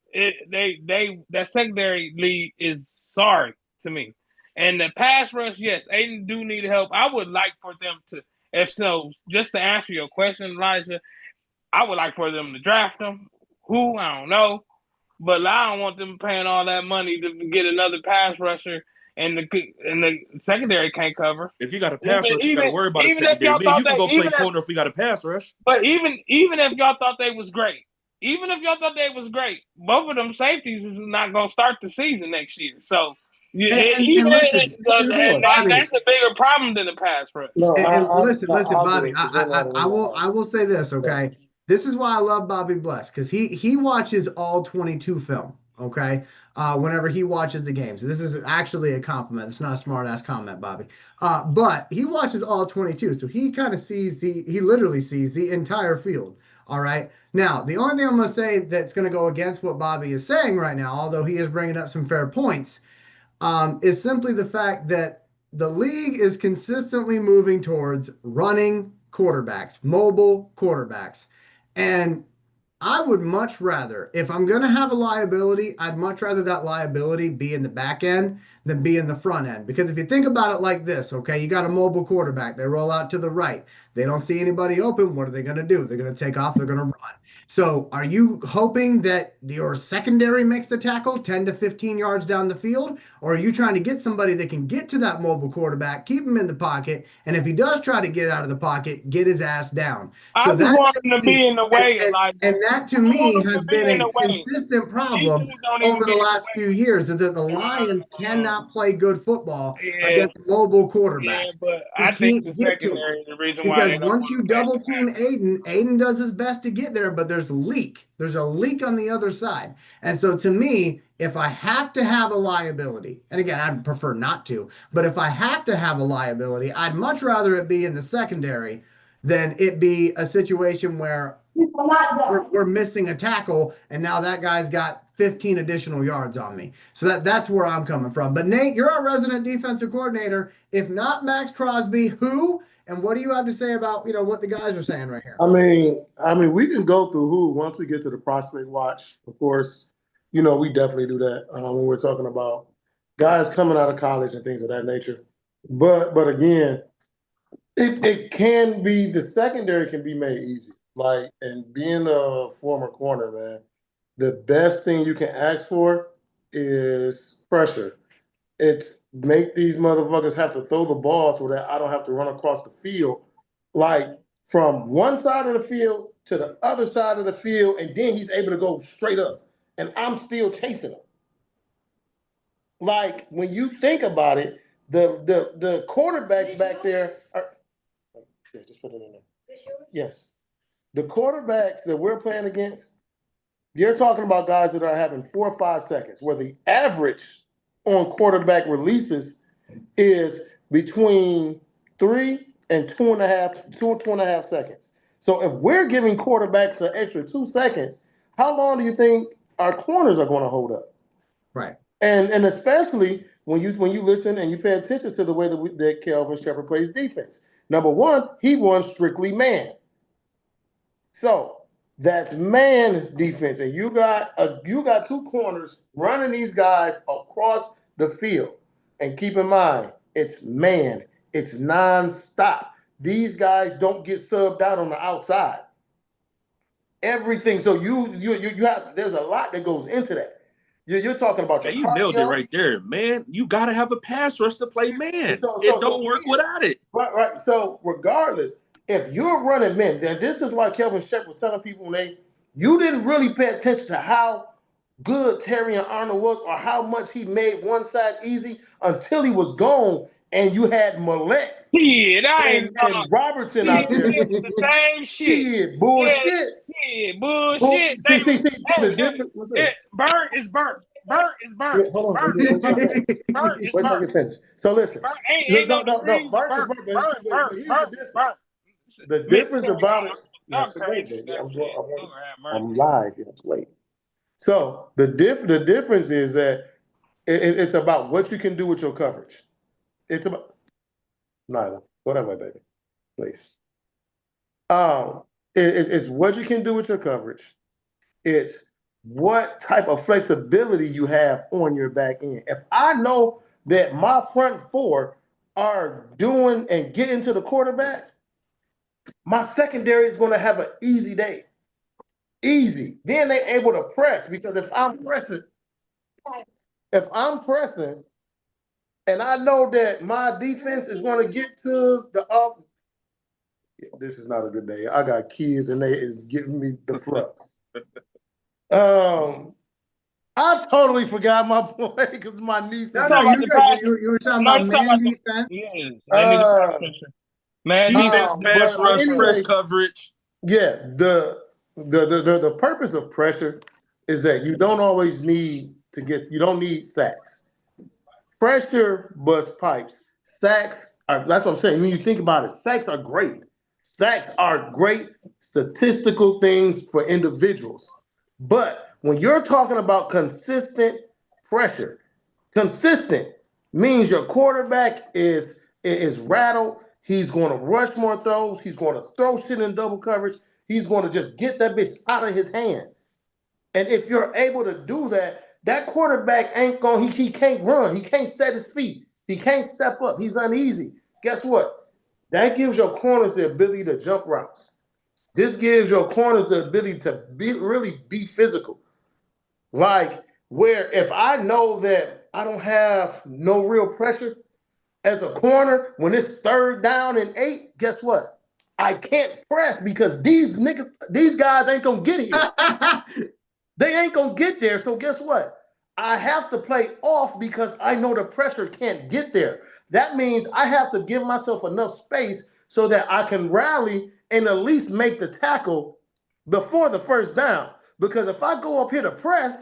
secondary league is sorry to me. And the pass rush, yes, Aiden do need help. I would like for them to, just to answer your question, Elijah, I would like for them to draft him. Who? I don't know. But I don't want them paying all that money to get another pass rusher and the secondary can't cover. If you got a pass rush, you got to worry about it. You can go play corner if we got a pass rush. But even if y'all thought they was great, both of them safeties is not going to start the season next year. So that's a bigger problem than the pass rush. Listen, Bobby. I will say this, okay? This is why I love Bobby Bless, because he watches all 22 film, okay? Whenever he watches the games. This is actually a compliment. It's not a smart ass comment, Bobby. But he watches all 22, so he kind of he literally sees the entire field. All right. Now, the only thing I'm going to say that's going to go against what Bobby is saying right now, although he is bringing up some fair points, is simply the fact that the league is consistently moving towards running quarterbacks, mobile quarterbacks. And I would much rather, if I'm going to have a liability, I'd much rather that liability be in the back end than be in the front end. Because if you think about it like this, okay, you got a mobile quarterback. They roll out to the right. They don't see anybody open. What are they going to do? They're going to take off. They're going to run. So are you hoping that your secondary makes the tackle 10 to 15 yards down the field? Or are you trying to get somebody that can get to that mobile quarterback, keep him in the pocket, and if he does try to get out of the pocket, get his ass down? I just want him to be in the way. And that to me has been a consistent problem over the last few years, is that the Lions cannot play good football against mobile quarterbacks. Yeah, but I think the secondary is the reason why. Because once you double team Aiden does his best to get there, but there's a leak. There's a leak on the other side. And so to me, if I have to have a liability, and again, I'd prefer not to, but if I have to have a liability, I'd much rather it be in the secondary than it be a situation where we're missing a tackle, and now that guy's got 15 additional yards on me. So that's where I'm coming from. But Nate, you're our resident defensive coordinator. If not Max Crosby, who? And what do you have to say about what the guys are saying right here? I mean, we can go through who once we get to the prospect watch. Of course, we definitely do that when we're talking about guys coming out of college and things of that nature. But again, it can be, the secondary can be made easy. Like, and being a former corner, man, the best thing you can ask for is pressure. It's make these motherfuckers have to throw the ball so that I don't have to run across the field, like from one side of the field to the other side of the field, and then he's able to go straight up, and I'm still chasing him. Like, when you think about it, the quarterbacks back there are. Just put it in there. Yes, the quarterbacks that we're playing against, you're talking about guys that are having 4 or 5 seconds, where the average on quarterback releases is between 3 and 2.5 seconds. So if we're giving quarterbacks an extra 2 seconds, how long do you think our corners are going to hold up? Right. And especially when you listen and you pay attention to the way that Kelvin Sheppard plays defense. Number one, he runs strictly man. So that's man defense, and you got 2 corners running these guys across the field. And keep in mind, it's man, it's nonstop. These guys don't get subbed out on the outside. Everything. So you have, there's a lot that goes into that. You're talking about your you nailed it right there, man. You got to have a pass rush to play man. It don't work without it. Right. So regardless, if you're running men, then this is why Kelvin Sheppard was telling people you didn't really pay attention to how good Terrion Arnold was or how much he made one side easy until he was gone, and you had Millette and Robertson out there. The same shit. Bullshit. Bullshit. See, the difference. Burnt is burnt. Burnt is burnt. Wait, hold on. Wait till I can finish. So listen. No, burnt is burnt. The difference about it. I'm live. It's late. So the difference is that it's about what you can do with your coverage. It's about neither. Whatever, baby. Please. It's what you can do with your coverage. It's what type of flexibility you have on your back end. If I know that my front 4 are doing and getting to the quarterback, my secondary is going to have an easy day. Easy. Then they're able to press, because if I'm pressing and I know that my defense is going to get to the off. This is not a good day. I got kids and they is giving me the flux. I totally forgot my point because my niece. No, you were talking about man defense. Man defense, pass rush, press coverage. Yeah, the purpose of pressure is that you don't always need you don't need sacks. Pressure busts pipes. Sacks that's what I'm saying. When you think about it, sacks are great. Sacks are great statistical things for individuals. But when you're talking about consistent pressure, consistent means your quarterback is rattled. He's going to rush more throws. He's going to throw shit in double coverage. He's going to just get that bitch out of his hand. And if you're able to do that, that quarterback he can't run. He can't set his feet. He can't step up. He's uneasy. Guess what? That gives your corners the ability to jump routes. This gives your corners the ability to really be physical. Like, where if I know that I don't have no real pressure as a corner, when it's 3rd down and 8, guess what? I can't press because these guys ain't gonna get here. They ain't gonna get there. So guess what? I have to play off because I know the pressure can't get there. That means I have to give myself enough space so that I can rally and at least make the tackle before the 1st down. Because if I go up here to press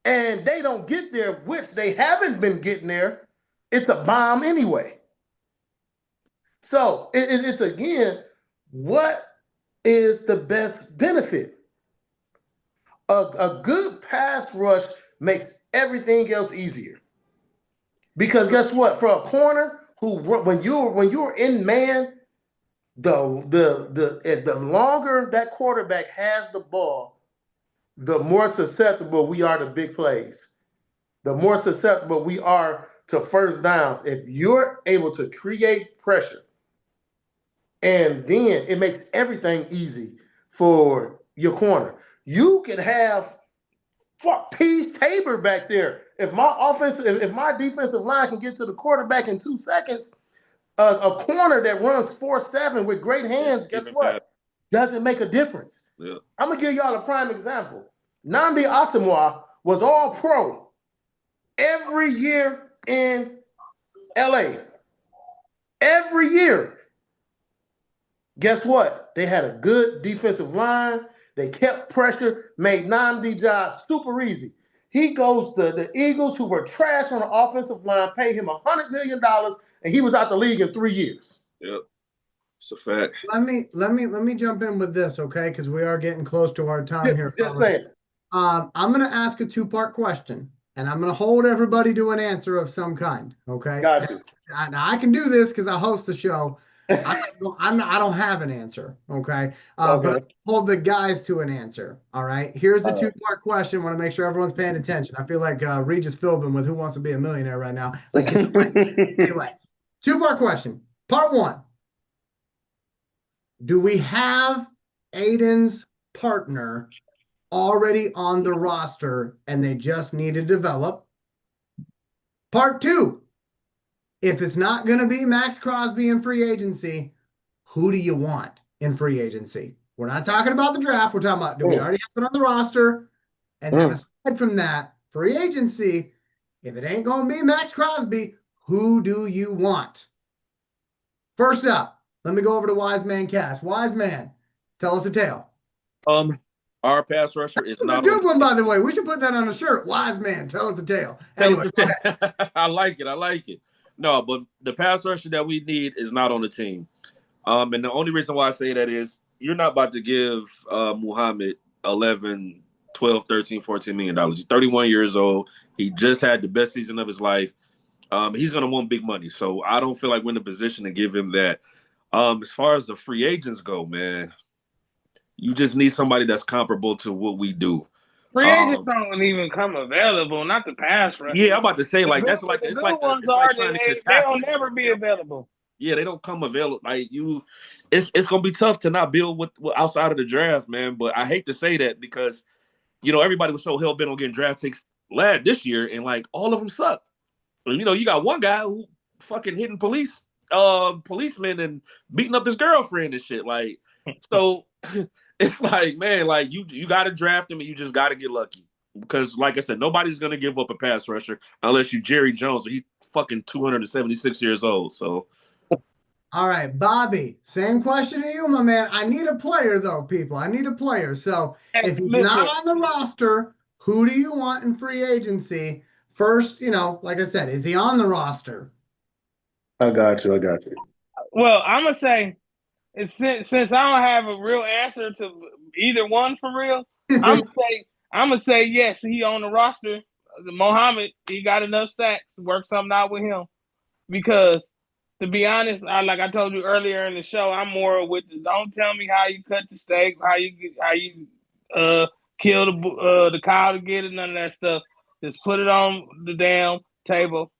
and they don't get there, which they haven't been getting there, it's a bomb anyway. So it's again, what is the best benefit. A good pass rush makes everything else easier. Because guess what? For a corner when you're in man, the longer that quarterback has the ball, the more susceptible we are to big plays. The more susceptible we are to first downs. If you're able to create pressure, and then it makes everything easy for your corner. You can have Pease Tabor back there. If my defensive line can get to the quarterback in 2 seconds, a corner that runs 4.7 with great hands, guess what? Doesn't make a difference. Yeah. I'm gonna give y'all a prime example. Nnamdi Asomugha was all pro every year in LA. Every year. Guess what? They had a good defensive line. They kept pressure, made Nnamdi jobs super easy. He goes to the Eagles, who were trash on the offensive line, paid him $100 million, and he was out the league in 3 years. Yep. It's a fact. Let me jump in with this, okay? Because we are getting close to our time here. Just saying. I'm going to ask a 2-part question, and I'm going to hold everybody to an answer of some kind, okay? Got you. Now, I can do this because I host the show. I don't have an answer, okay? But I hold the guys to an answer, all right? Here's the 2-part question. Want to make sure everyone's paying attention. I feel like Regis Philbin with Who Wants to Be a Millionaire right now. Like, anyway, 2-part question. Part 1. Do we have Aidan's partner already on the roster and they just need to develop? Part 2. If it's not going to be Max Crosby in free agency, who do you want in free agency? We're not talking about the draft. We're talking about, do we already have it on the roster? And then aside from that, free agency, if it ain't going to be Max Crosby, who do you want? First up, let me go over to Wise Man Cass. Wise Man, tell us a tale. Our pass rusher is not a good one, by the way. We should put that on a shirt. Wise Man, tell us a tale. Tell us a tale. I like it. No, but the pass rusher that we need is not on the team. And the only reason why I say that is you're not about to give Muhammad 11, 12, 13, $14 million. He's 31 years old. He just had the best season of his life. He's going to want big money. So I don't feel like we're in a position to give him that. As far as the free agents go, man, you just need somebody that's comparable to what we do. Free agents don't even come available, not the pass rush. Yeah, I'm about to say, like, that's like, it's like trying to get they'll never be available. Yeah, they don't come available. Like, it's gonna be tough to not build with outside of the draft, man. But I hate to say that because, everybody was so hell bent on getting draft picks this year, and like all of them suck. And, you got one guy who fucking hitting policemen and beating up his girlfriend and shit. Like, so it's like, man, like you got to draft him and you just got to get lucky. Because, like I said, nobody's going to give up a pass rusher unless you Jerry Jones, or he's fucking 276 years old. So, all right, Bobby, same question to you, my man. I need a player, though, people. I need a player. So, if he's not on the roster, who do you want in free agency? First, like I said, is he on the roster? I got you. Well, I'm going to say, since I don't have a real answer to either one for real, I'm gonna say yes, he on the roster. Mohammed, he got enough sacks to work something out with him. Because to be honest, like I told you earlier in the show, I'm more with don't tell me how you cut the steak, how you kill the cow to get it, none of that stuff. Just put it on the damn table.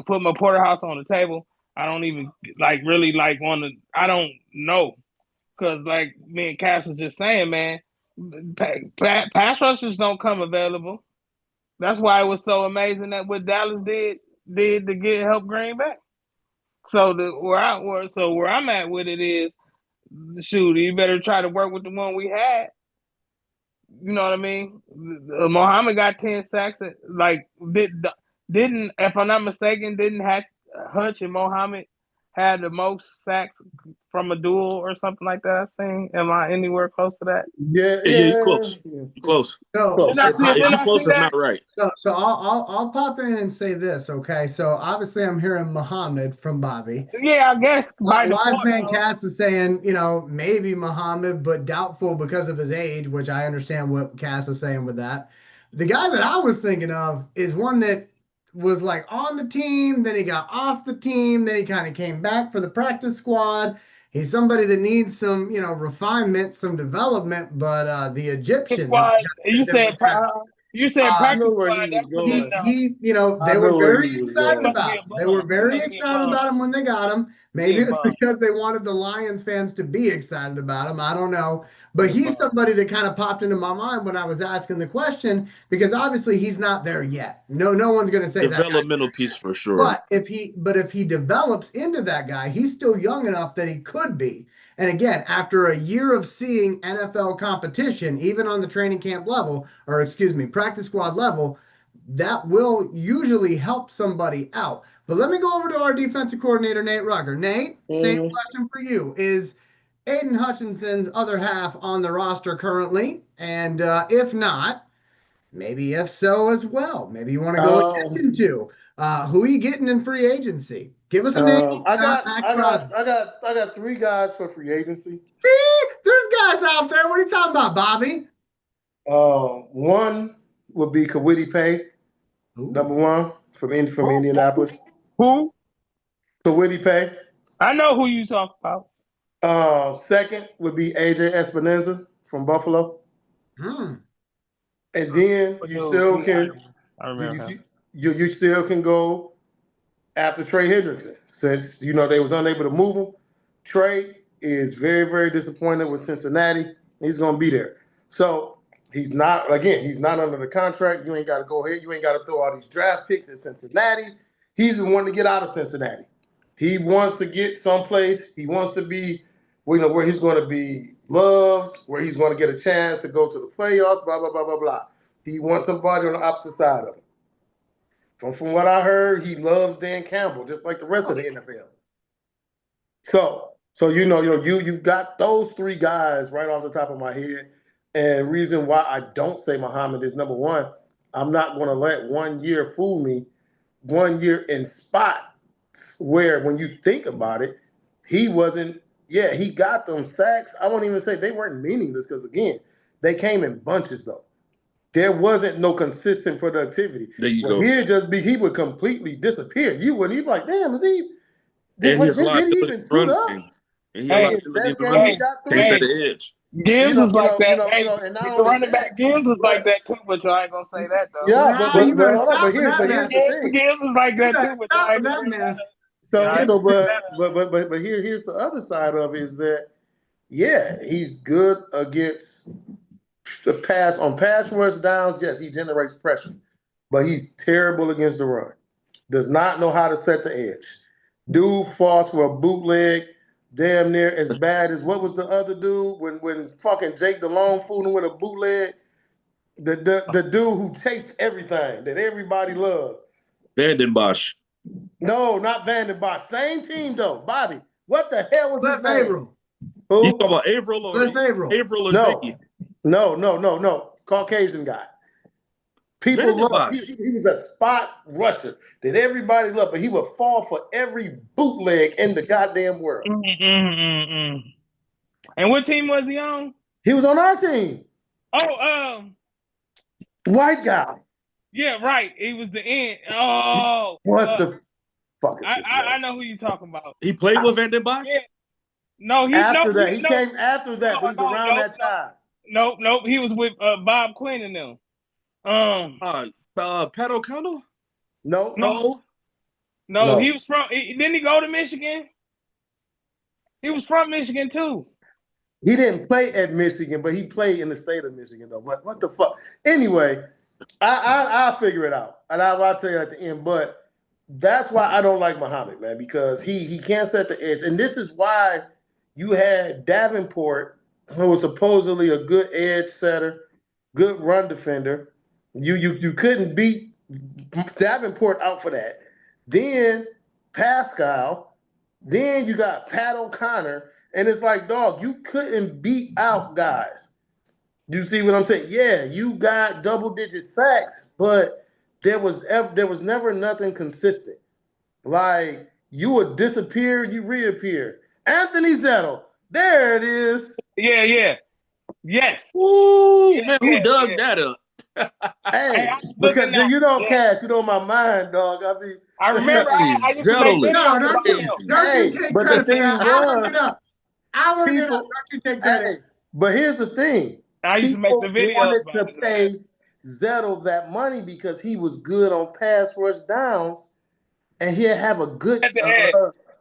Put my porterhouse on the table. I don't even really want to. I don't know, because like me and Cass was just saying, man, pass rushers don't come available. That's why it was so amazing that what Dallas did to help Green Bay. So where I'm at with it is, shoot, you better try to work with the one we had. You know what I mean? Mohammed got 10 sacks. Didn't, if I'm not mistaken, didn't Hutch and Mohammed had the most sacks from a duel or something like that? I seen. Am I anywhere close to that? Yeah, Yeah, you close. You close. So, Close. Did I If see? I- If Did you I close, see it's that? not right. so I'll pop in and say this, okay? So obviously I'm hearing Muhammad from Bobby. Yeah, I guess by Wise default. Man Cass is saying, maybe Muhammad, but doubtful because of his age, which I understand what Cass is saying with that. The guy that I was thinking of is one that was like on the team, then he got off the team, then he kind of came back for the practice squad. He's somebody that needs some, refinement, some development, but the Egyptian, the Squad. guy that they You said I practice know where squad. he was That must be going. they I were know where very he was excited going. about him. He They were must be a very bum. He must be a excited bum. about him when they got him. Maybe Yeah, it's bum. because they wanted the Lions fans to be excited about him. I don't know. But Yeah, he's bum. somebody that kind of popped into my mind when I was asking the question, because obviously he's not there yet. No one's going to say that. Developmental piece for sure. But if he develops into that guy, he's still young enough that he could be. And again, after a year of seeing NFL competition, even on the training camp level, or excuse me, practice squad level, that will usually help somebody out. But let me go over to our defensive coordinator, Nate Rucker. Nate, same question for you. Is Aiden Hutchinson's other half on the roster currently? And if not, maybe if so as well. Maybe you want to go addition to. Who are you getting in free agency? Give us a name. I not got Max Crosby. I got 3 guys for free agency. See, there's guys out there. What are you talking about, Bobby? One would be Kawhi Pay, Ooh. number 1 from Indianapolis. Who? Kawhi Pay. I know who you talk about. Second would be AJ Espinoza from Buffalo. Hmm. And then you still can I remember him. you still can go after Trey Hendrickson, since they was unable to move him. Trey is very, very disappointed with Cincinnati. He's gonna be there. So he's not under the contract. You ain't gotta go ahead, you ain't gotta throw all these draft picks at Cincinnati. He's been wanting to get out of Cincinnati. He wants to get someplace. He wants to be, where he's going to be loved, where he's going to get a chance to go to the playoffs, blah, blah, blah, blah, blah. He wants somebody on the opposite side of him. From what I heard, he loves Dan Campbell, just like the rest of the NFL. So you've got those 3 guys right off the top of my head. And reason why I don't say Muhammad is, number 1, I'm not going to let 1 year fool me. 1 year in spot where, when you think about it, he wasn't. Yeah, he got them sacks. I won't even say they weren't meaningless, because again, they came in bunches though. There wasn't no consistent productivity. There you go. He would completely disappear. You wouldn't. You'd be like, damn, is he? And his Did he even suit up? And he allowed him to Best even game run. he got Pace 3. at the edge. Gibbs is like that. And not The only running back Gibbs is like that too, but y'all ain't gonna say that though. Yeah, Nah, you better stop with that, here's the thing. Gibbs is like that better too, but stop y'all with ain't that gonna bring mess. that up. But here's the other side of it, is that, yeah, he's good against the pass rush downs. Yes, he generates pressure, but he's terrible against the run. Does not know how to set the edge. Dude falls for a bootleg damn near as bad as, what was the other dude when fucking Jake Delhomme fooled him with a bootleg? The dude who chased everything that everybody loved. Vanden Bosch. No, not Vanden Bosch. Same team though. Bobby, what the hell was his Cliff name? Averill. Who? You talking about Averill or Cliff Averill. Averill or No. Ziggy? No. Caucasian guy. People Vanden love. Bosch. He was a spot rusher that everybody loved, but he would fall for every bootleg in the goddamn world. And what team was he on? He was on our team. Oh, White guy. yeah, right. He was the end. Oh, What the fuck is this? I know who you talking about. He played with Vanden Bosch? Yeah. No, he Came after that. No, He was around that time. Nope. He was with Bob Quinn and them. Pat O'Connell? No. He was from. Didn't he go to Michigan? He was from Michigan too. He didn't play at Michigan, but he played in the state of Michigan though. What the fuck? Anyway, I'll figure it out, and I'll tell you at the end. But that's why I don't like Muhammad, man, because he can't set the edge, and this is why you had Davenport, who was supposedly a good edge setter, good run defender. You couldn't beat Davenport out for that. Then Pascal, Then you got Pat O'Connor, and it's like, dog, you couldn't beat out guys. You see what I'm saying? Yeah, you got double-digit sacks, but there was never nothing consistent. Like you would disappear, you reappear. Anthony Zettel, there it is. Yeah. Yes. Ooh, Yeah, man, who dug that up? Hey, I was because looking now. you know, Yeah. Cash, you know my mind, dog. I mean, I remember I used to Zettel make is videos No, about don't him. you, don't you take but the credit for thing that. I looked was, it up. I looked it up. people, Don't you take credit. hey, but here's the thing. I used to make the People videos wanted to about it. pay Zettel that money because he was good on pass rush downs, and he'd have a good, At the edge.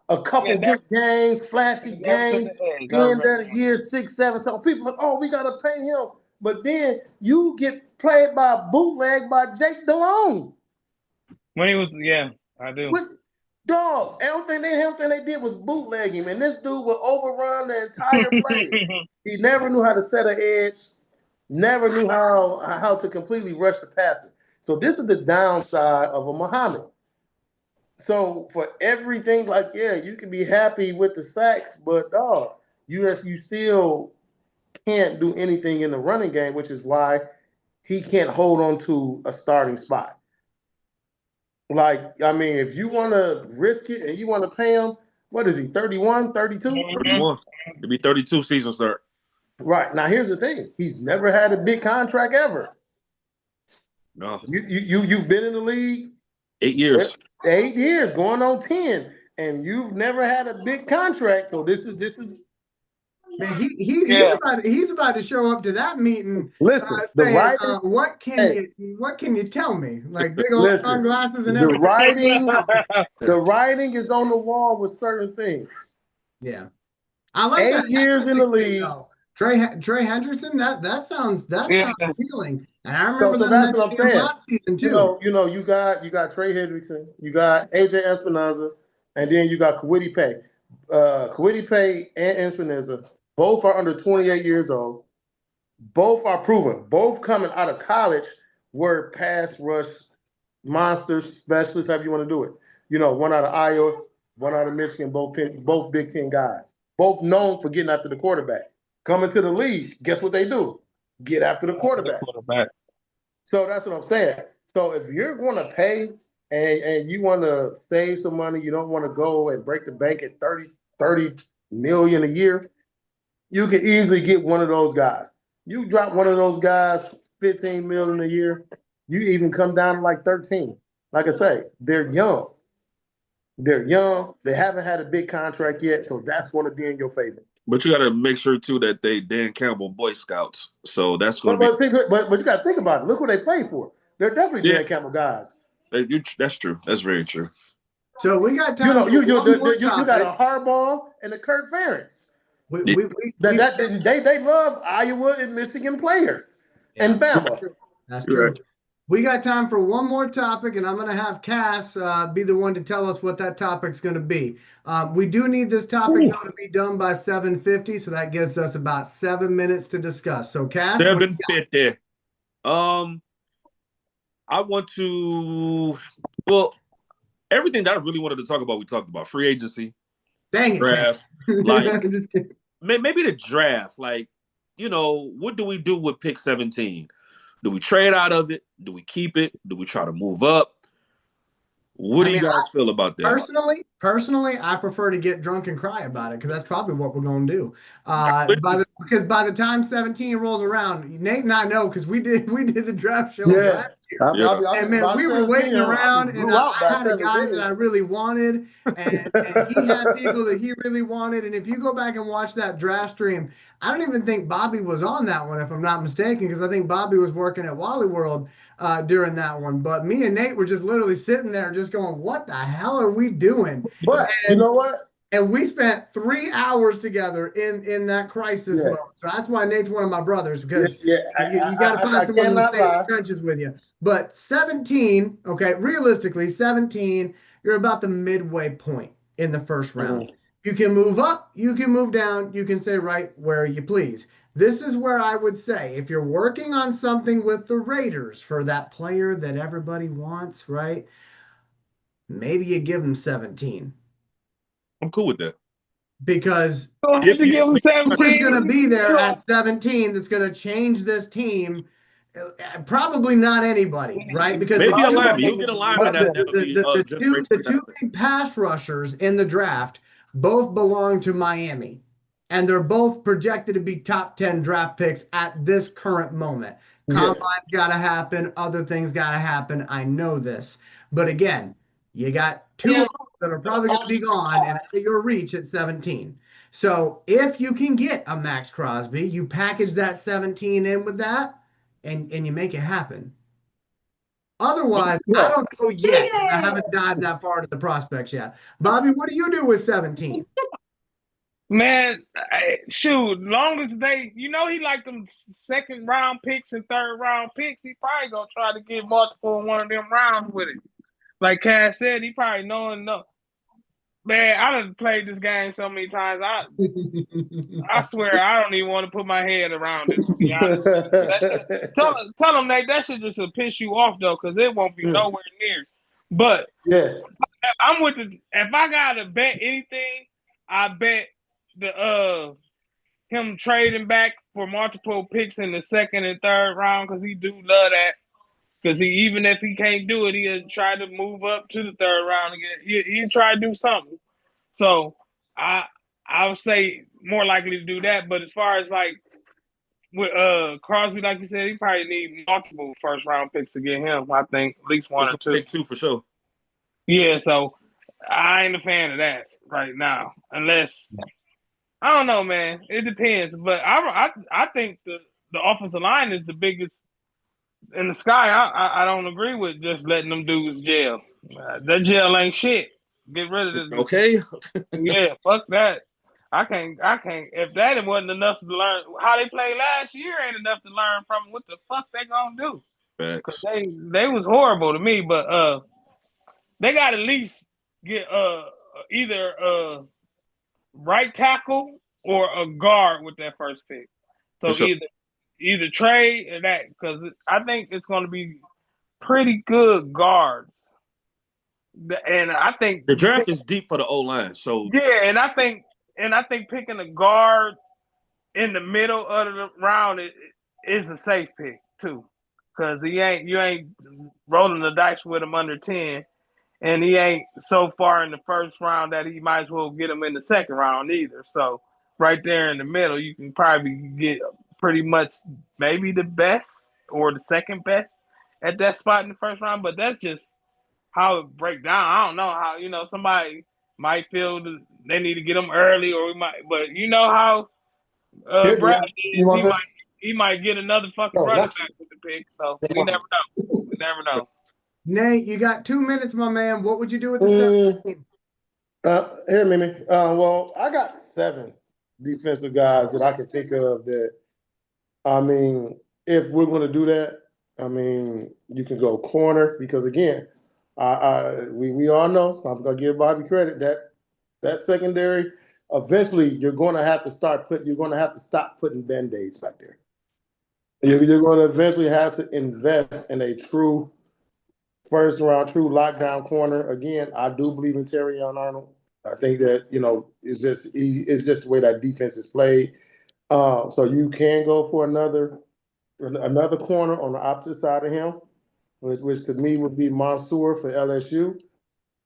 a couple Yeah, good games, flashy never took games, the edge. I end remember of the year 6, 7. So people like, oh, we gotta pay him. But then you get played by a bootleg by Jake Delhomme. when he was. Yeah, I do. With dog, everything they did was bootleg him, and this dude would overrun the entire play. He never knew how to set an edge, never knew how to completely rush the passer. So this is the downside of a Muhammad. So for everything, like, yeah, you can be happy with the sacks, but dog, you still can't do anything in the running game, which is why he can't hold on to a starting spot. Like, I mean, if you want to risk it and you want to pay him, what is he, 31, 32? 31. It'll be 32 season start. Right. Now, here's the thing. He's never had a big contract ever. No. You've been in the league 8 years. 8 years, going on 10, and you've never had a big contract. So this is Man, he's about to show up to that meeting. Listen, the saying, writing. what can you tell me? Like big old Listen, sunglasses and the everything. the writing is on the wall with certain things. Yeah, I like 8 that. years in the league. Though. Trey Hendrickson, that sounds appealing. And I remember So that's what I'm saying. last season too. You got Trey Hendrickson, you got AJ Espinoza, and then you got Kwity Paye. Kwity Paye and Espinoza both are under 28 years old. Both are proven. Both coming out of college were pass rush monsters, specialists, however you want to do it. You know, one out of Iowa, one out of Michigan, both Big Ten guys. Both known for getting after the quarterback. Coming to the league, guess what they do? Get after the quarterback. So that's what I'm saying. So if you're going to pay and you want to save some money, you don't want to go and break the bank at 30 million a year, you can easily get one of those guys. You drop one of those guys 15 million a year, you even come down to like 13. Like I say, they're young. They're young. They haven't had a big contract yet, so that's going to be in your favor. But you got to make sure too that they Dan Campbell Boy Scouts. So that's going to be. But you got to think about it. Look what they play for. They're definitely Dan Campbell guys. That's true. That's very true. So we got time. You got a Harbaugh and a Kirk Ferentz. They love Iowa and Michigan players and Bama. That's true. Right. We got time for one more topic, and I'm going to have Cass be the one to tell us what that topic's going to be. We do need this topic to be done by 7:50, so that gives us about 7 minutes to discuss. So, Cass, 7:50. I want to. Well, everything that I really wanted to talk about, we talked about free agency, draft, like maybe the draft. Like, you know, what do we do with pick 17? Do we trade out of it? Do we keep it? Do we try to move up? What do you guys feel about that? Personally, I prefer to get drunk and cry about it because that's probably what we're going to do. Because by the time 17 rolls around, Nate and I know because we did the draft show last year. And man, we were waiting around, and I had a guy that I really wanted, and he had people that he really wanted. And if you go back and watch that draft stream, I don't even think Bobby was on that one, if I'm not mistaken, because I think Bobby was working at Wally World during that one. But me and Nate were just literally sitting there just going, what the hell are we doing? But you know what? And we spent 3 hours together in that crisis mode. So that's why Nate's one of my brothers, because you got to find someone to stay in the trenches with you. But 17, okay, realistically, 17, you're about the midway point in the first round. Mm-hmm. You can move up, you can move down, you can stay right where you please. This is where I would say, if you're working on something with the Raiders for that player that everybody wants, right? Maybe you give them 17. I'm cool with that. because So I have to give him who's 17. going to be there at 17 that's going to change this team? Probably not anybody, right? Because Maybe a the lineman. You'll get a lineman that'll be just straight the straight two out there. big pass rushers in the draft both belong to Miami, and they're both projected to be top 10 draft picks at this current moment. Combine's got to happen. Other things got to happen. I know this. But again, you got two of them that are probably going to be gone and out of your reach at 17. So if you can get a Max Crosby, you package that 17 in with that and you make it happen. Otherwise, I don't know yet. I haven't dived that far into the prospects yet. Bobby, what do you do with 17? Man, shoot, long as they, he like them second round picks and third round picks, he probably gonna try to get multiple in one of them rounds with it. Like Cass said, he probably knowing. Man, I done played this game so many times. I swear I don't even want to put my head around it, to be honest. Tell them, Nate, that should just piss you off though, because it won't be nowhere near. But Yeah. I'm with if I gotta bet anything, I bet him trading back for multiple picks in the second and third round, because he do love that. Because even if he can't do it, he'll try to move up to the third round again. He'll try to do something. So I would say more likely to do that. But as far as like with Crosby, like you said, he probably need multiple first round picks to get him. I think at least one or two. Pick two for sure. Yeah, so I ain't a fan of that right now, unless I don't know, man. It depends, but I think the offensive line is the biggest in the sky. I don't agree with just letting them dudes jail. That jail ain't shit. Get rid of it. Okay. Yeah, fuck that. I can't. If that wasn't enough to learn how they played last year, ain't enough to learn from. What the fuck they gonna do? Facts. They was horrible to me, but they got to at least get either right tackle or a guard with that first pick. So sure. either trade or that, because I think it's going to be pretty good guards. And I think the draft is deep for the O-line. So yeah, and I think picking a guard in the middle of the round is a safe pick too, because you ain't rolling the dice with him under 10. And he ain't so far in the first round that he might as well get him in the second round either. So right there in the middle, you can probably get pretty much maybe the best or the second best at that spot in the first round. But that's just how it breaks down. I don't know how, somebody might feel they need to get him early, or we might, but you know how Brad is. He might get another fucking running back with the pick. So we never know. We never know. Nate, you got 2 minutes, my man. What would you do with the 17? Here, Mimi. Well, I got 7 defensive guys that I can think of that, I mean, if we're going to do that, I mean, you can go corner, because again, we all know, I'm going to give Bobby credit, that secondary, eventually you're going to have to stop putting Band-Aids back there. You're going to eventually have to invest in a true first round, true lockdown corner. Again, I do believe in Terrion Arnold. I think that, it's just the way that defense is played. So you can go for another corner on the opposite side of him, which to me would be Mansour for LSU.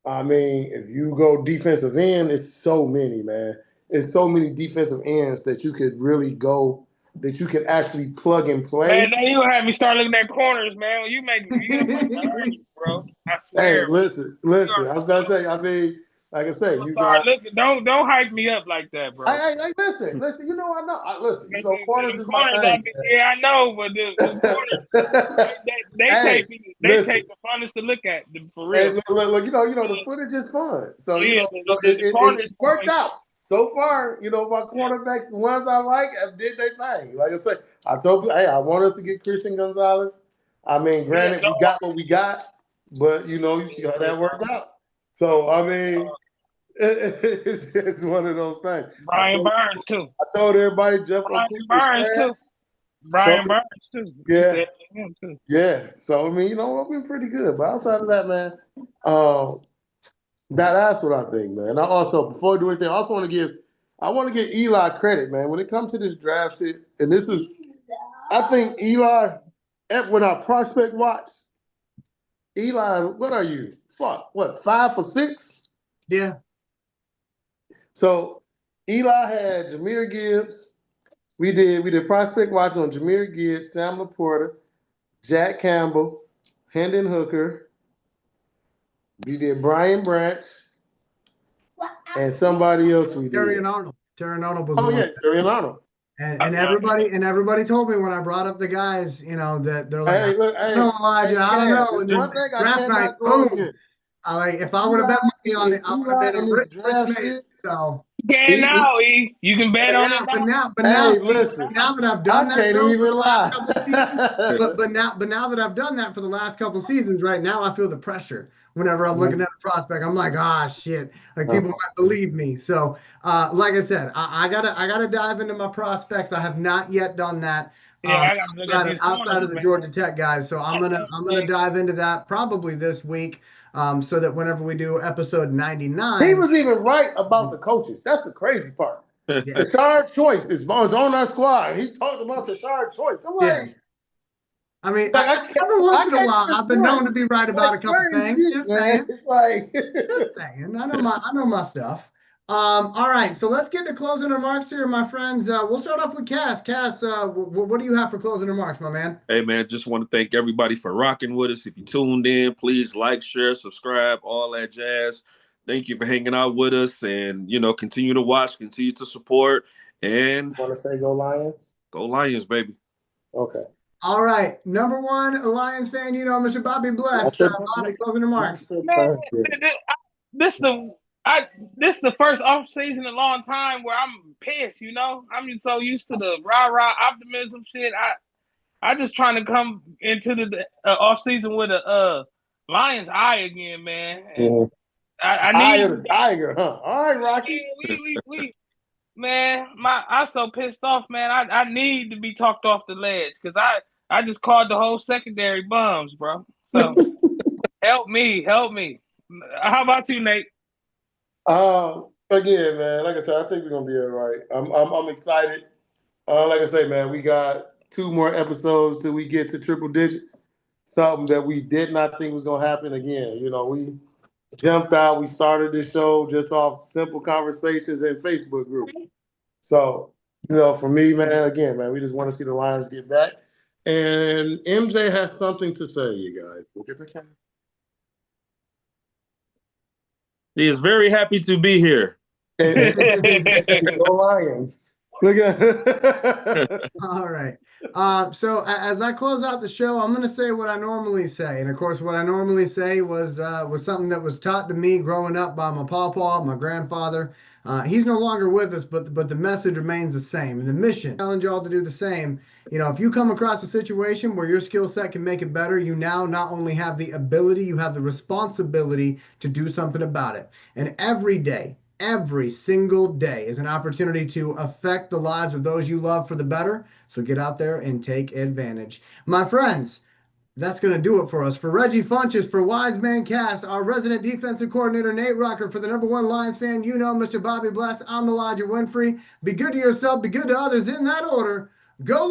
I mean, if you go defensive end, it's so many, man. It's so many defensive ends that you could really go, that you can actually plug and play. Man, now you have me start looking at corners, man. You get bro. I swear. Hey, listen. I was about to say, I mean, like I say, you got. Don't hype me up like that, bro. Hey, listen. You know, I know. Listen, corners is my thing. Yeah, I know, but the corners, they take the funnest to look at, for real. Hey, look, the footage is fun. So it worked out. So far, my cornerbacks, the ones I like, did their thing. Like I said, I told you, hey, I want us to get Christian Gonzalez. I mean, granted, we got what we got, but you see how that worked out. So I mean, it's one of those things. Brian Burns too. I told everybody Jeff Brian Burns too. Yeah. Yeah. So I mean, I've been pretty good. But outside of that, man, That's what I think, man. I also, before I do anything, I want to give Eli credit, man. When it comes to this draft shit, and this is, I think Eli, when I prospect watch, Eli, what are you? Fuck, what, 5 for 6? Yeah. So Eli had Jahmyr Gibbs. We did prospect watch on Jahmyr Gibbs, Sam Laporta, Jack Campbell, Hendon Hooker. We did Brian Branch and somebody else we did. Terrion Arnold. Terrion Arnold was Oh, yeah, Terrion Arnold. And everybody told me when I brought up the guys, you know, that they're like, Hey, look, I don't know, Elijah, I don't know. And then one thing I draft night, cannot go boom. against. If I would have bet money on it, I would have been a rich man. Shit. So Okay, now E, you can bet on it. but now, listen, now that I've done I that, can't though, even lie. but now that I've done that for the last couple seasons, right now I feel the pressure. Whenever I'm looking at a prospect, I'm like, shit, like people might believe me. So, like I said, I gotta dive into my prospects. I have not yet done that. Yeah, outside of the Georgia Tech guys. So I'm gonna dive into that probably this week. So that whenever we do episode 99, he was even right about the coaches. That's the crazy part. Yeah. Tashard Choice is on our squad. He talked about Tashard Choice. I'm like, I mean, like, every once in a while, I've been known to be right about a couple things. Just saying. It's like, just saying. I know my stuff. All right, so let's get to closing remarks here, my friends. We'll start off with Cass. Cass, what do you have for closing remarks, my man? Hey, man, just want to thank everybody for rocking with us. If you tuned in, please like, share, subscribe, all that jazz. Thank you for hanging out with us, and continue to watch, continue to support, and want to say go Lions? Go Lions, baby. Okay. All right, number one Lions fan, Mr. Bobby Bless. Bobby, closing remarks. Man, this is the first off season in a long time where I'm pissed. I'm just so used to the rah optimism shit. I just trying to come into the off season with a Lions eye again, man. And I need Tiger, huh? All right, Rocky. We man, I'm so pissed off, man. I need to be talked off the ledge because I just called the whole secondary bums, bro. So help me. How about you, Nate? Again, man, like I said, I think we're gonna be all right. I'm excited. Like I say, man, we got 2 more episodes till we get to triple digits. Something that we did not think was gonna happen again. We jumped out. We started this show just off simple conversations in Facebook group. So, for me, man, again, man, we just want to see the Lions get back. And MJ has something to say, you guys. Look at the camera. He is very happy to be here. Go Lions. Look at All right. So as I close out the show, I'm going to say what I normally say. And of course, what I normally say was something that was taught to me growing up by my pawpaw, my grandfather. He's no longer with us, but the message remains the same. And the mission, challenge y'all to do the same. If you come across a situation where your skill set can make it better, you now not only have the ability, you have the responsibility to do something about it. And every single day is an opportunity to affect the lives of those you love for the better. So get out there and take advantage. My friends, that's going to do it for us. For Reggie Funches, for Wise Man Cast, our resident defensive coordinator, Nate Rucker, for the number one Lions fan, Mr. Bobby Bless, I'm Elijah Winfrey. Be good to yourself, be good to others in that order. Go